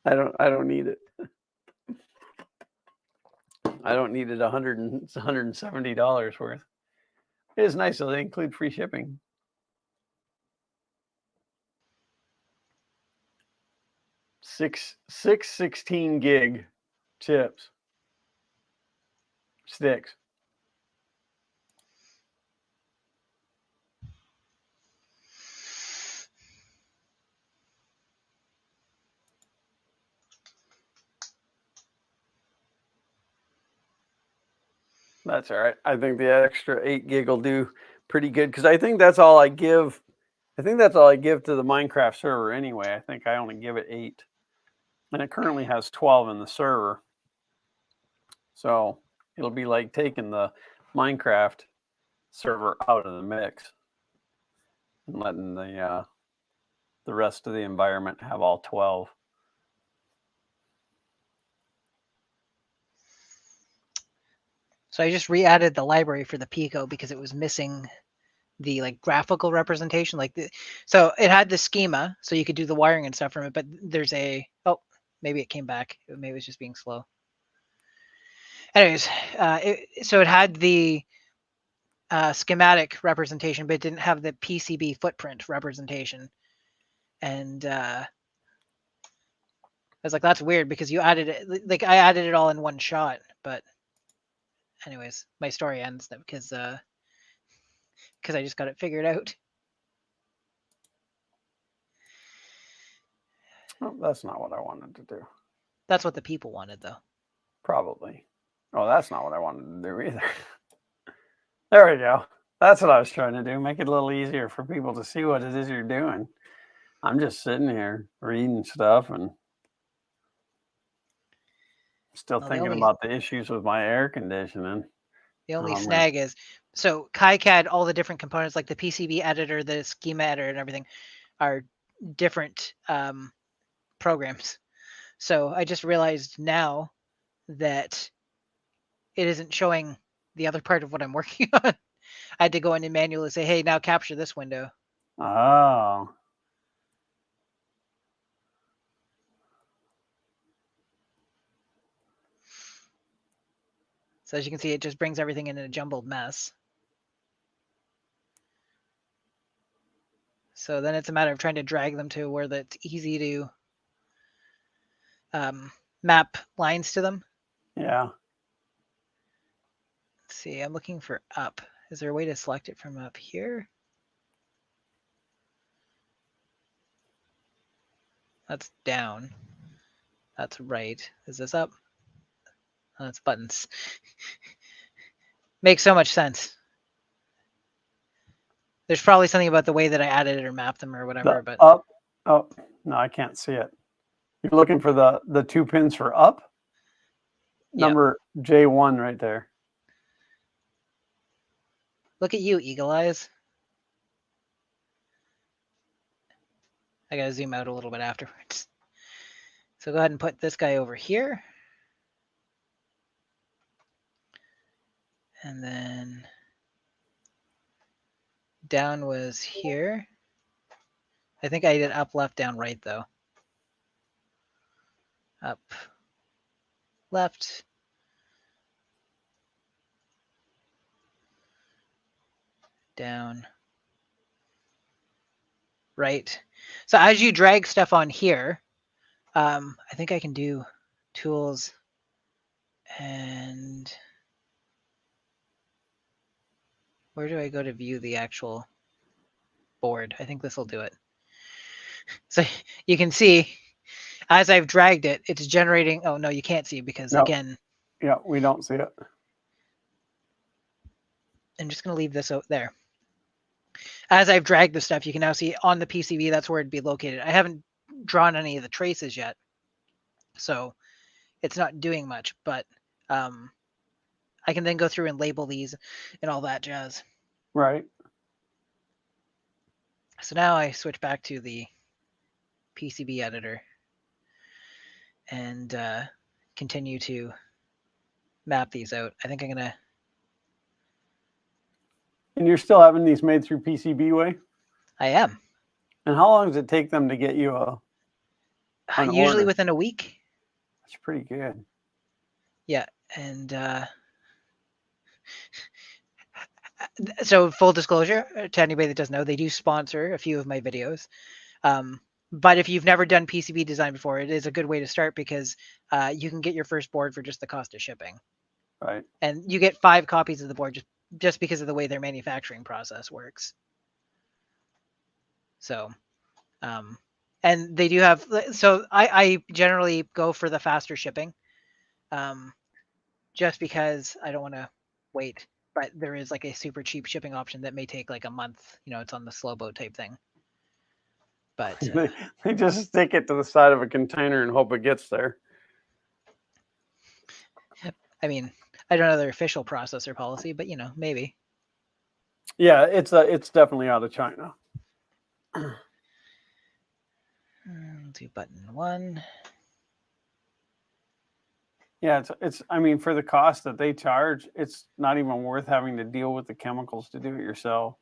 I don't need it. I don't need it. $170 worth. It is nice though. They include free shipping. Six 16 gig chips. Sticks. That's all right. I think the extra 8 gig will do pretty good because I think that's all I give. I think that's all I give to the Minecraft server anyway. I think I only give it 8. And it currently has 12 in the server. So it'll be like taking the Minecraft server out of the mix and letting the rest of the environment have all 12. So I just re-added the library for the Pico because it was missing the like graphical representation. So it had the schema, so you could do the wiring and stuff from it. But there's maybe it came back. Maybe it was just being slow. Anyways, so it had the schematic representation, but it didn't have the PCB footprint representation. And I was like, that's weird because you added it. Like I added it all in one shot. But anyways, my story ends because I just got it figured out. Oh, that's not what I wanted to do. That's what the people wanted, though. Probably. Oh, that's not what I wanted to do either. There we go. That's what I was trying to do. Make it a little easier for people to see what it is you're doing. I'm just sitting here reading stuff and still thinking about the issues with my air conditioning. The only snag is, so KiCad, all the different components, like the PCB editor, the schema editor, and everything, are different programs. So I just realized now that it isn't showing the other part of what I'm working on. I had to go in and manually say, hey, now capture this window. Oh. So as you can see, it just brings everything in a jumbled mess. So then it's a matter of trying to drag them to where that's easy to map lines to them. Yeah. Let's see, I'm looking for up. Is there a way to select it from up here? That's down. That's right. Is this up? Oh, that's buttons. Makes so much sense. There's probably something about the way that I added it or mapped them or whatever. But up. Oh, no, I can't see it. You're looking for the 2 pins for up? Number J1 right there. Look at you, Eagle Eyes. I gotta zoom out a little bit afterwards. So go ahead and put this guy over here. And then down was here. I think I did up, left, down, right, though. Up, left. Down, right. So as you drag stuff on here, I think I can do tools and where do I go to view the actual board? I think this will do it. So you can see as I've dragged it, it's generating. Oh, no, you can't see because again. Yeah, we don't see it. I'm just going to leave this out there. As I've dragged the stuff, you can now see on the PCB, that's where it'd be located. I haven't drawn any of the traces yet, so it's not doing much, but I can then go through and label these and all that jazz. Right. So now I switch back to the PCB editor and continue to map these out. I think I'm going to... And you're still having these made through PCB way? I am. And how long does it take them to get you usually order? Within a week. That's pretty good. Yeah, and so full disclosure to anybody that doesn't know, they do sponsor a few of my videos. But if you've never done PCB design before, it is a good way to start because you can get your first board for just the cost of shipping. Right. And you get 5 copies of the board just because of the way their manufacturing process works. So, and they do have, so I generally go for the faster shipping just because I don't want to wait. But there is like a super cheap shipping option that may take like a month. You know, it's on the slow boat type thing. But they just stick it to the side of a container and hope it gets there. I mean, I don't know their official process or policy, but you know, maybe. Yeah, it's definitely out of China. I'll do button 1. Yeah, it's. I mean, for the cost that they charge, it's not even worth having to deal with the chemicals to do it yourself.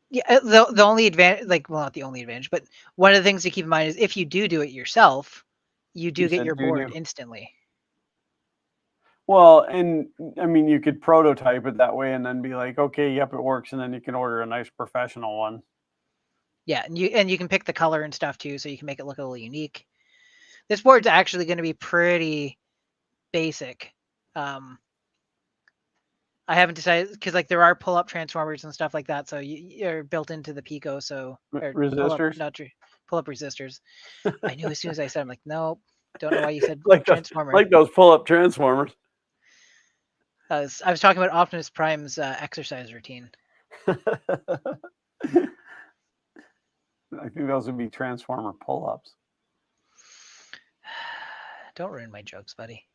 Yeah, the only advantage, like, well, not the only advantage, but one of the things to keep in mind is if you do it yourself, you do You get said your board do. instantly. Well, and I mean, you could prototype it that way, and then be like, okay, yep, it works, and then you can order a nice professional one. Yeah, and you can pick the color and stuff too, so you can make it look a little unique. This board's actually going to be pretty basic. I haven't decided because like there are pull-up transformers and stuff like that, so you're built into the Pico. So or Resistors, pull-up resistors. I knew as soon as I said, I'm like, nope. Don't know why you said like transformer. those pull-up transformers. I was talking about Optimus Prime's exercise routine. I think those would be transformer pull-ups. Don't ruin my jokes, buddy.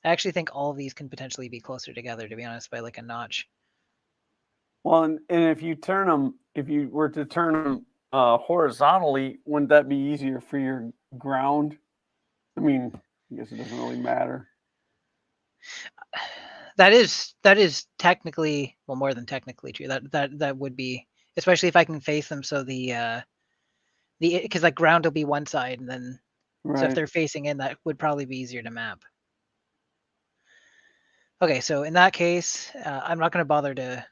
I actually think all of these can potentially be closer together, to be honest, by like a notch. Well, and if you were to turn them horizontally, wouldn't that be easier for your ground? I mean, I guess it doesn't really matter. That is technically, well, more than technically true. That would be, especially if I can face them so the because like ground will be one side, and then so if Right. they're facing in, that would probably be easier to map. Okay, so in that case, I'm not going to bother to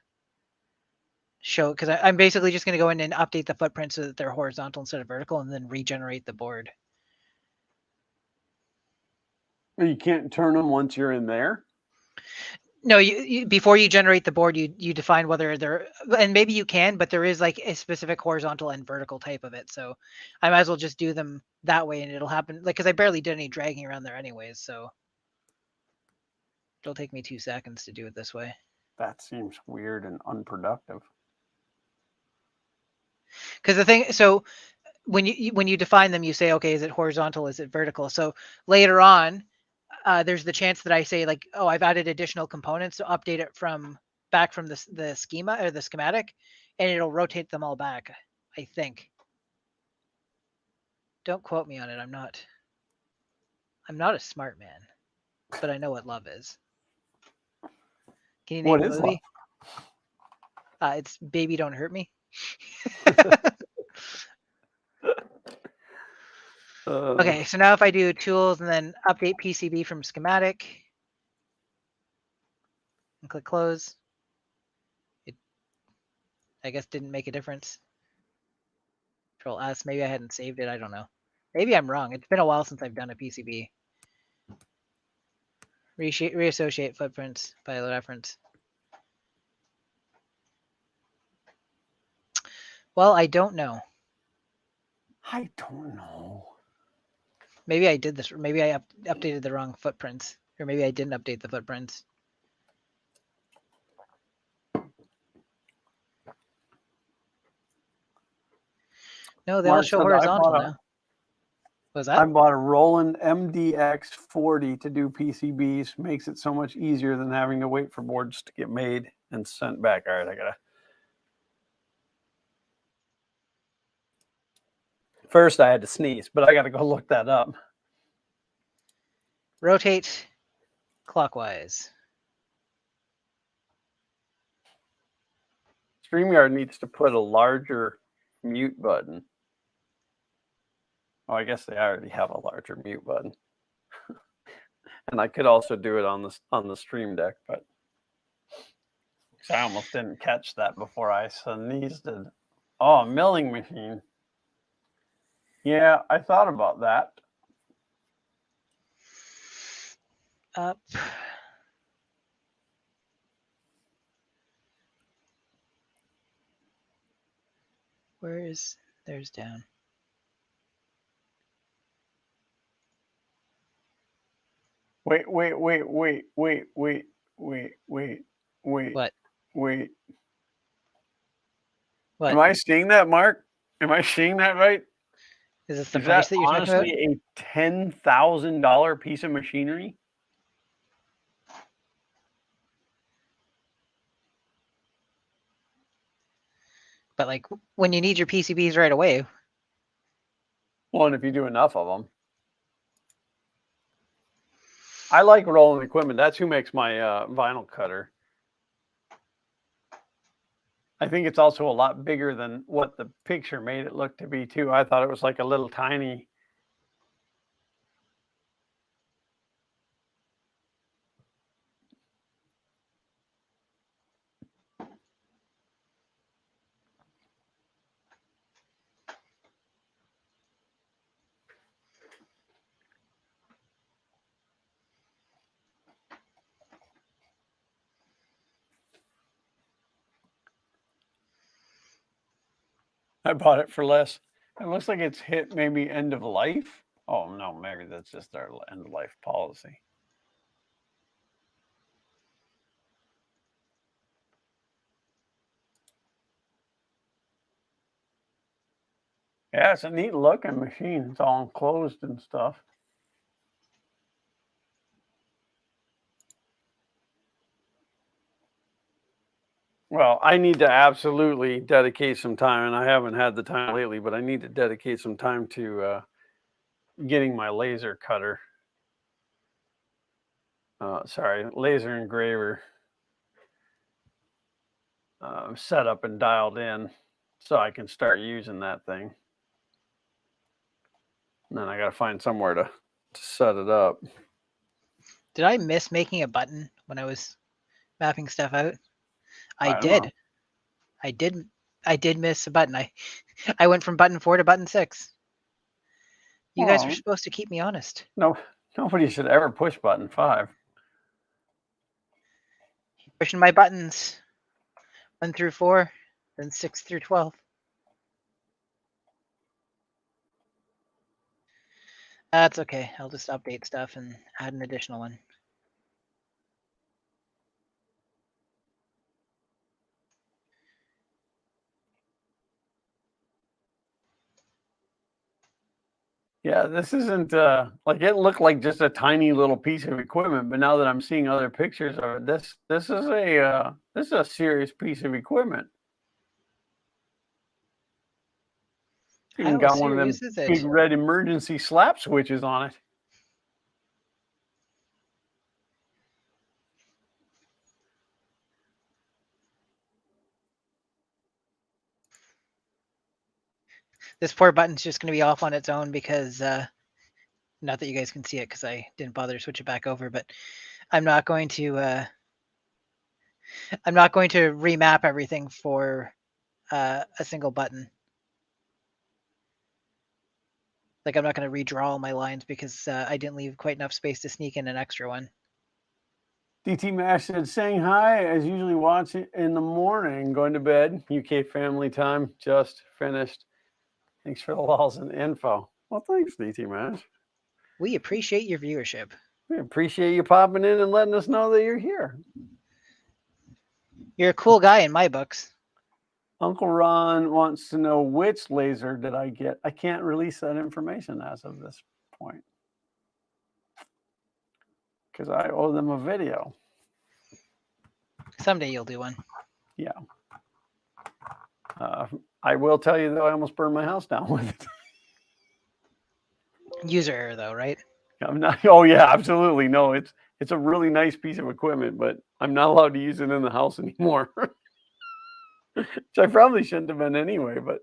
show because I'm basically just going to go in and update the footprint so that they're horizontal instead of vertical, and then regenerate the board. You can't turn them once you're in there. No, you before you generate the board, you define whether they're, and maybe you can, but there is like a specific horizontal and vertical type of it. So I might as well just do them that way, and it'll happen. Like, because I barely did any dragging around there anyways, so it'll take me 2 seconds to do it this way. That seems weird and unproductive. Because the thing, so when you define them, you say, okay, is it horizontal? Is it vertical? So later on, there's the chance that I say like, oh, I've added additional components to update it from back from the schema or the schematic, and it'll rotate them all back, I think. Don't quote me on it. I'm not a smart man, but I know what love is. Can you name What a is movie? It's Baby Don't Hurt Me. Okay, so now if I do tools and then update PCB from schematic and click close, it I guess didn't make a difference. Control S, maybe I hadn't saved it. I don't know. Maybe I'm wrong. It's been a while since I've done a PCB. Reassociate footprints by reference. Well, I don't know. I don't know. Maybe I did this. Maybe I updated the wrong footprints, or maybe I didn't update the footprints. No, they all show horizontal now. What was that? I bought a Roland MDX 40 to do PCBs. Makes it so much easier than having to wait for boards to get made and sent back. All right, First, I had to sneeze, but I gotta go look that up. Rotate clockwise. StreamYard needs to put a larger mute button. Oh, I guess they already have a larger mute button. And I could also do it on the Stream Deck, but I almost didn't catch that before I sneezed. Oh, a milling machine. Yeah, I thought about that. Up. There's down. Wait. What? Wait. What? Am I seeing that, Mark? Am I seeing that right? Is this the price that you're talking about? Honestly a $10,000 piece of machinery? But like when you need your PCBs right away. Well, and if you do enough of them. I like rolling equipment. That's who makes my vinyl cutter. I think it's also a lot bigger than what the picture made it look to be too. I thought it was like a little tiny. I bought it for less. It looks like it's hit maybe end of life. Oh no, maybe that's just our end of life policy. Yeah, it's a neat looking machine. It's all enclosed and stuff. Well, I need to absolutely dedicate some time, and I haven't had the time lately, but I need to dedicate some time to getting my laser cutter. Sorry, laser engraver set up and dialed in so I can start using that thing. And then I got to find somewhere to set it up. Did I miss making a button when I was mapping stuff out? I don't did. know. I did miss a button. I went from button 4 to button 6. You guys were Well, supposed to keep me honest. no, nobody should ever push button 5. Pushing my buttons 1 through 4, then 6 through 12. That's okay. I'll just update stuff and add an additional one. Yeah, this isn't like it looked like just a tiny little piece of equipment, but now that I'm seeing other pictures of it, this is a serious piece of equipment. Even How got one of them serious is it? big red emergency slap switches on it. This poor button's just going to be off on its own because, not that you guys can see it because I didn't bother to switch it back over, but I'm not going to remap everything for a single button. Like I'm not going to redraw all my lines because I didn't leave quite enough space to sneak in an extra one. DT Mash said, saying hi as usually watching in the morning, going to bed. UK family time just finished. Thanks for the laws and info. Well, thanks, DT Mash. We appreciate your viewership. We appreciate you popping in and letting us know that you're here. You're a cool guy in my books. Uncle Ron wants to know which laser did I get. I can't release that information as of this point because I owe them a video. Someday you'll do one. Yeah. I will tell you, though, I almost burned my house down with it. User error, though, right? I'm not. Oh, yeah, absolutely. No, it's a really nice piece of equipment, but I'm not allowed to use it in the house anymore. Which I probably shouldn't have been anyway, but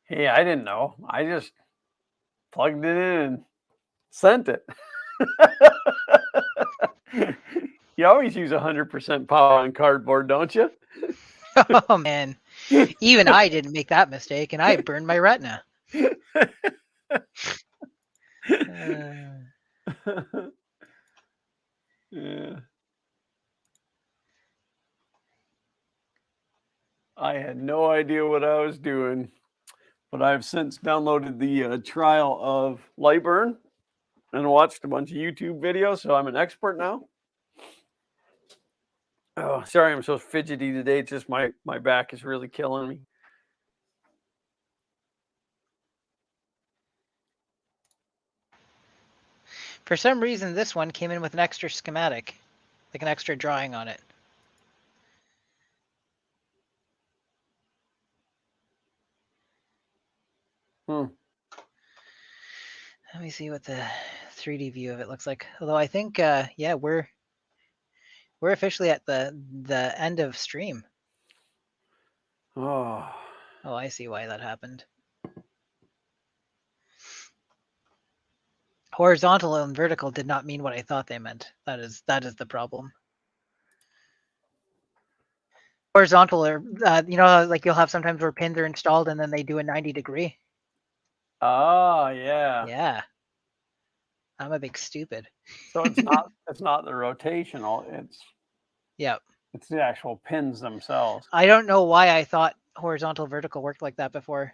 hey, I didn't know. I just plugged it in and sent it. You always use 100% power on cardboard, don't you? Oh, man. Even I didn't make that mistake, and I burned my retina. Yeah. I had no idea what I was doing, but I've since downloaded the trial of Lightburn and watched a bunch of YouTube videos, so I'm an expert now. Oh, sorry, I'm so fidgety today. It's just my back is really killing me. For some reason, this one came in with an extra schematic. like an extra drawing on it. Hmm. Let me see what the 3D view of it looks like. Although I think, yeah, we're officially at the end of stream. Oh. Oh, I see why that happened. Horizontal and vertical did not mean what I thought they meant. That is the problem. Horizontal, or you know, like you'll have sometimes where pins are installed and then they do a 90-degree. Oh, yeah. Yeah, I'm a big stupid. So it's not the rotational. Yeah. It's the actual pins themselves. I don't know why I thought horizontal vertical worked like that before.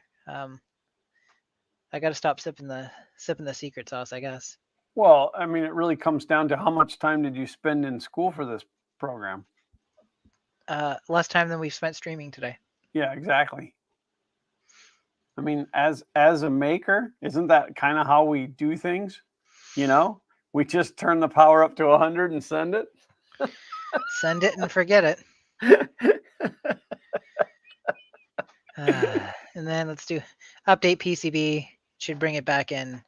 I got to stop sipping the secret sauce, I guess. Well, I mean, it really comes down to how much time did you spend in school for this program? Less time than we've spent streaming today. Yeah, exactly. I mean, as a maker, isn't that kind of how we do things? You know, we just turn the power up to 100 and send it. Send it and forget it. And then let's do update PCB. Should bring it back in,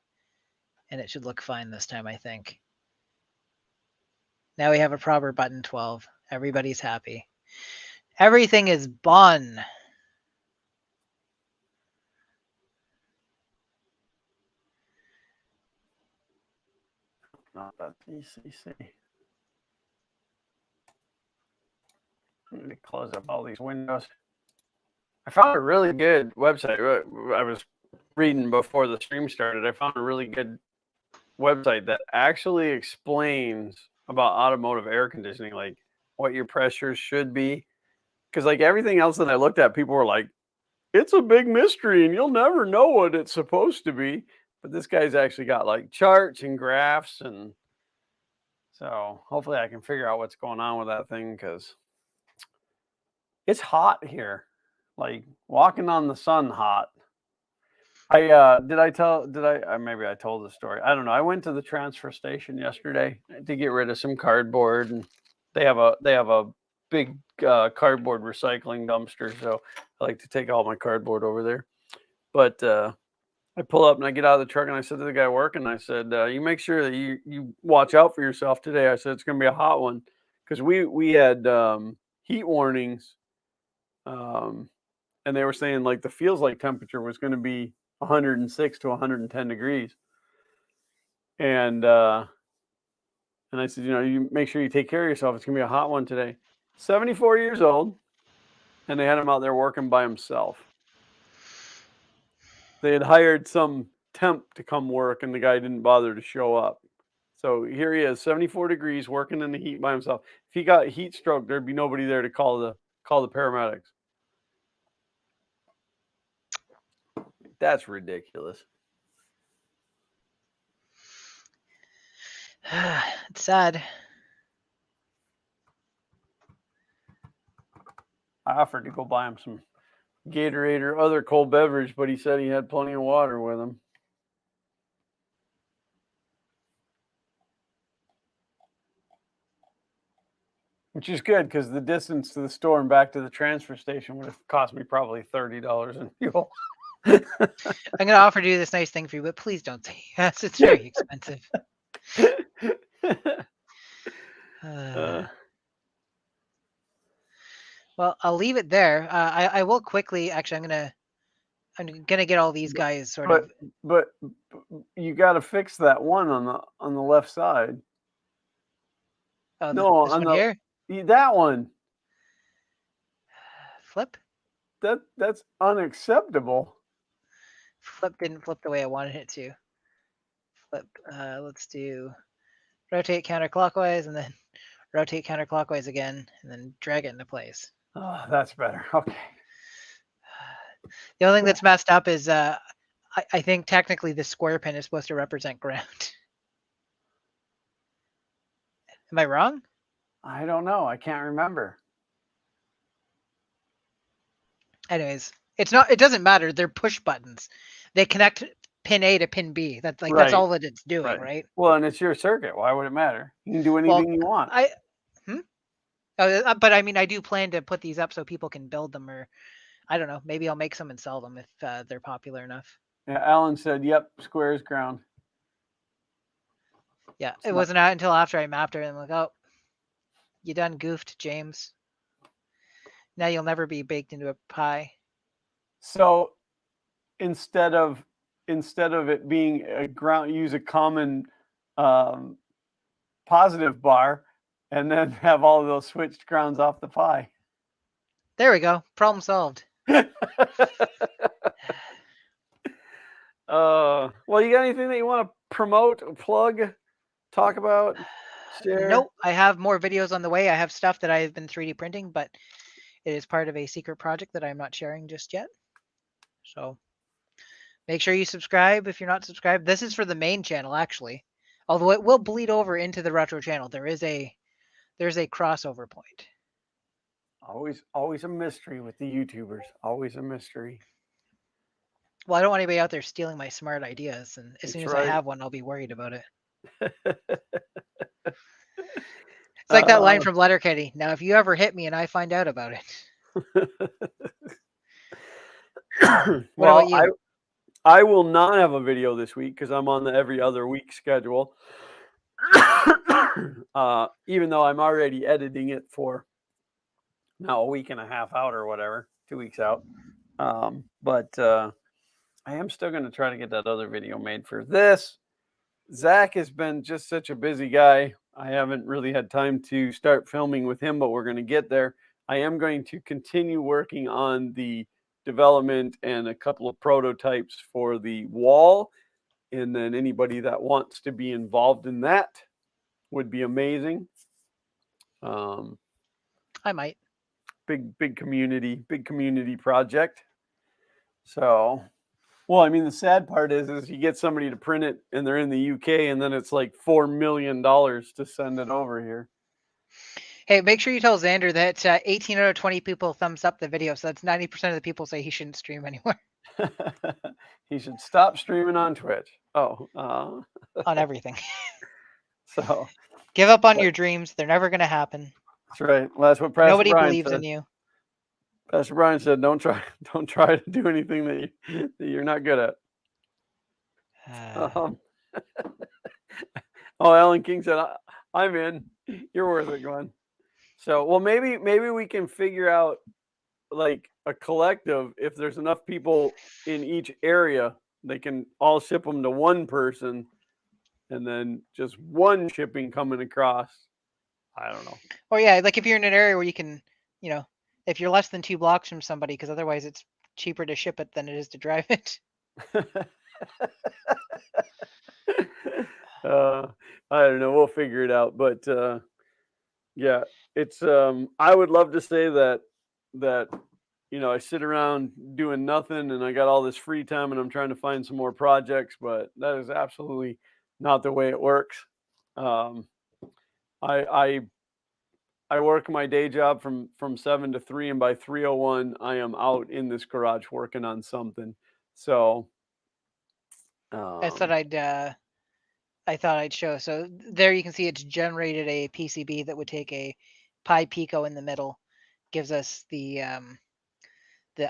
and it should look fine this time, I think. Now we have a proper button 12. Everybody's happy. Everything is done. Not that PCC. I need to close up all these windows. I found a really good website. I was reading before the stream started. I found a really good website that actually explains about automotive air conditioning, like what your pressures should be. Because like everything else that I looked at, people were like, it's a big mystery and you'll never know what it's supposed to be. But this guy's actually got like charts and graphs, and so hopefully I can figure out what's going on with that thing, because it's hot here. Like walking on the sun hot. Maybe I told the story. I don't know. I went to the transfer station yesterday to get rid of some cardboard, and they have a big cardboard recycling dumpster, so I like to take all my cardboard over there. But I pull up and I get out of the truck and I said to the guy working, I said, you make sure that you watch out for yourself today. I said, it's going to be a hot one, because we had heat warnings, and they were saying like the feels like temperature was going to be 106 to 110 degrees. And I said, you make sure you take care of yourself. It's going to be a hot one today. 74 years old. And they had him out there working by himself. They had hired some temp to come work, and the guy didn't bother to show up. So here he is, 74 degrees, working in the heat by himself. If he got heat stroke, there'd be nobody there to call the paramedics. That's ridiculous. It's sad. I offered to go buy him some Gatorade or other cold beverage, but he said he had plenty of water with him. Which is good, because the distance to the store and back to the transfer station would have cost me probably $30 in fuel. I'm going to offer to do this nice thing for you, but please don't say yes. It's very expensive. Well, I'll leave it there. I will quickly. Actually, I'm gonna get all these guys sort of. But you got to fix that one on the left side. Oh, no, this on one here. That one. Flip. That's unacceptable. Flip didn't flip the way I wanted it to. Flip. Let's do rotate counterclockwise and then rotate counterclockwise again, and then drag it into place. Oh, that's better. Okay. The only thing that's messed up is I think technically the square pin is supposed to represent ground. Am I wrong? I don't know. I can't remember. Anyways, it's not. It doesn't matter. They're push buttons. They connect pin A to pin B. That's like that's all that it's doing, right? Well, and it's your circuit. Why would it matter? You can do anything you want. But I mean, I do plan to put these up so people can build them, or I don't know, maybe I'll make some and sell them if they're popular enough. Yeah, Alan said, "Yep, square is ground." Yeah, it wasn't out until after I mapped it, and I'm like, oh, you done goofed, James. Now you'll never be baked into a pie. So instead of it being a ground, use a common positive bar, and then have all of those switched grounds off the pie. There we go. Problem solved. Well, you got anything that you want to promote, plug, talk about, share? Nope. I have more videos on the way. I have stuff that I've been 3D printing, but it is part of a secret project that I'm not sharing just yet. So make sure you subscribe if you're not subscribed. This is for the main channel, actually. Although it will bleed over into the retro channel. There's a crossover point. Always a mystery with the YouTubers. Always a mystery. Well, I don't want anybody out there stealing my smart ideas, and as soon as I right. have one, I'll be worried about it. It's like that line from Letterkenny. Now, if you ever hit me and I find out about it. What about you? I will not have a video this week because I'm on the every other week schedule. Even though I'm already editing it for now a week and a half out or whatever, 2 weeks out. But I am still going to try to get that other video made for this. Zach has been just such a busy guy. I haven't really had time to start filming with him, but we're going to get there. I am going to continue working on the development and a couple of prototypes for the wall. And then anybody that wants to be involved in that would be amazing. I might. Big community project. So, well, I mean, the sad part is you get somebody to print it and they're in the UK, and then it's like $4 million to send it over here. Hey, make sure you tell Xander that 18 out of 20 people thumbs up the video. So that's 90% of the people say he shouldn't stream anymore. He should stop streaming on Twitch. On everything. So give up on your dreams. They're never going to happen. That's right. Well, that's what Pastor Nobody Brian believes said. in you. Pastor Brian said, "Don't try to do anything that you're not good at." Alan King said, "I'm in. You're worth it, Glenn." So, well, maybe we can figure out like a collective. If there's enough people in each area, they can all ship them to one person, and then just one shipping coming across. I don't know. Or yeah, like if you're in an area where you can, if you're less than 2 blocks from somebody, because otherwise it's cheaper to ship it than it is to drive it. I don't know. We'll figure it out. But yeah, it's I would love to say that I sit around doing nothing and I got all this free time and I'm trying to find some more projects, but that is absolutely not the way it works. I work my day job from 7 to 3, and by 3:01 I am out in this garage working on something. So I thought I'd show. So there you can see it's generated a PCB that would take a Pi Pico in the middle, gives us the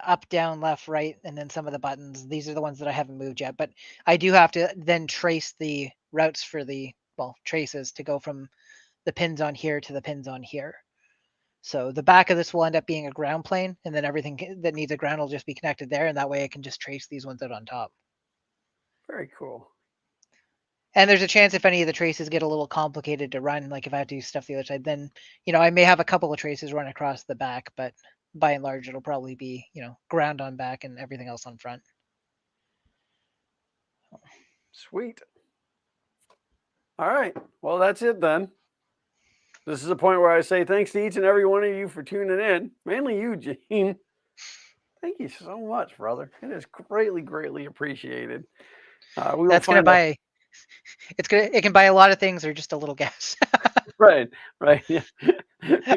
up, down, left, right, and then some of the buttons. These are the ones that I haven't moved yet, but I do have to then trace the routes for the traces to go from the pins on here to the pins on here. So the back of this will end up being a ground plane, and then everything that needs a ground will just be connected there, and that way I can just trace these ones out on top. Very cool. And there's a chance if any of the traces get a little complicated to run, like if I have to do stuff the other side, then, I may have a couple of traces run across the back, but by and large, it'll probably be, ground on back and everything else on front. Sweet. All right. Well, that's it then. This is a point where I say thanks to each and every one of you for tuning in. Mainly you, Gene. Thank you so much, brother. It is greatly appreciated. That's going to buy... It can buy a lot of things or just a little gas. Right. Yeah.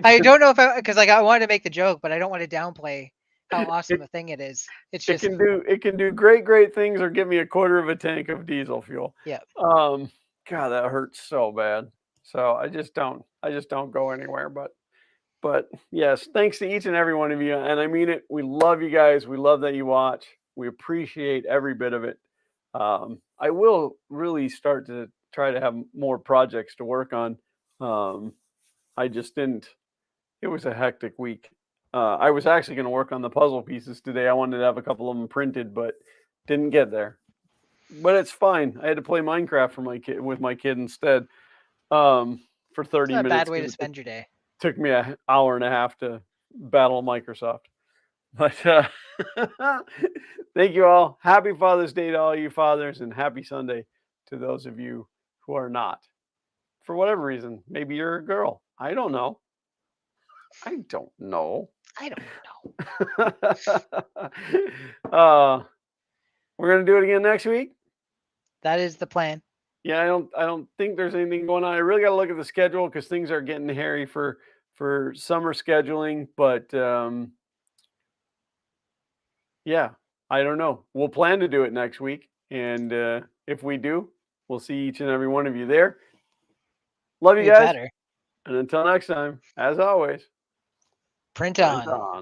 I don't know because I wanted to make the joke, but I don't want to downplay how awesome a thing it is. It's just it can do great things or give me a quarter of a tank of diesel fuel. Yeah. God, that hurts so bad. So I just don't go anywhere. But But yes, thanks to each and every one of you. And I mean it. We love you guys. We love that you watch. We appreciate every bit of it. I will really start to try to have more projects to work on. I just didn't. It was a hectic week. I was actually going to work on the puzzle pieces today. I wanted to have a couple of them printed, but didn't get there. But it's fine. I had to play Minecraft for my kid with my kid instead for 30 It's not a minutes. bad way to 'cause it spend your day. took me an hour and a half to battle Microsoft. But thank you all. Happy Father's Day to all you fathers, and happy Sunday to those of you who are not. For whatever reason, maybe you're a girl. I don't know. I don't know. I don't know. We're gonna do it again next week. That is the plan. Yeah, I don't think there's anything going on. I really got to look at the schedule because things are getting hairy for summer scheduling. But yeah, I don't know. We'll plan to do it next week, and if we do, we'll see each and every one of you there. Love you We guys, better. and until next time, as always, Print print on. on.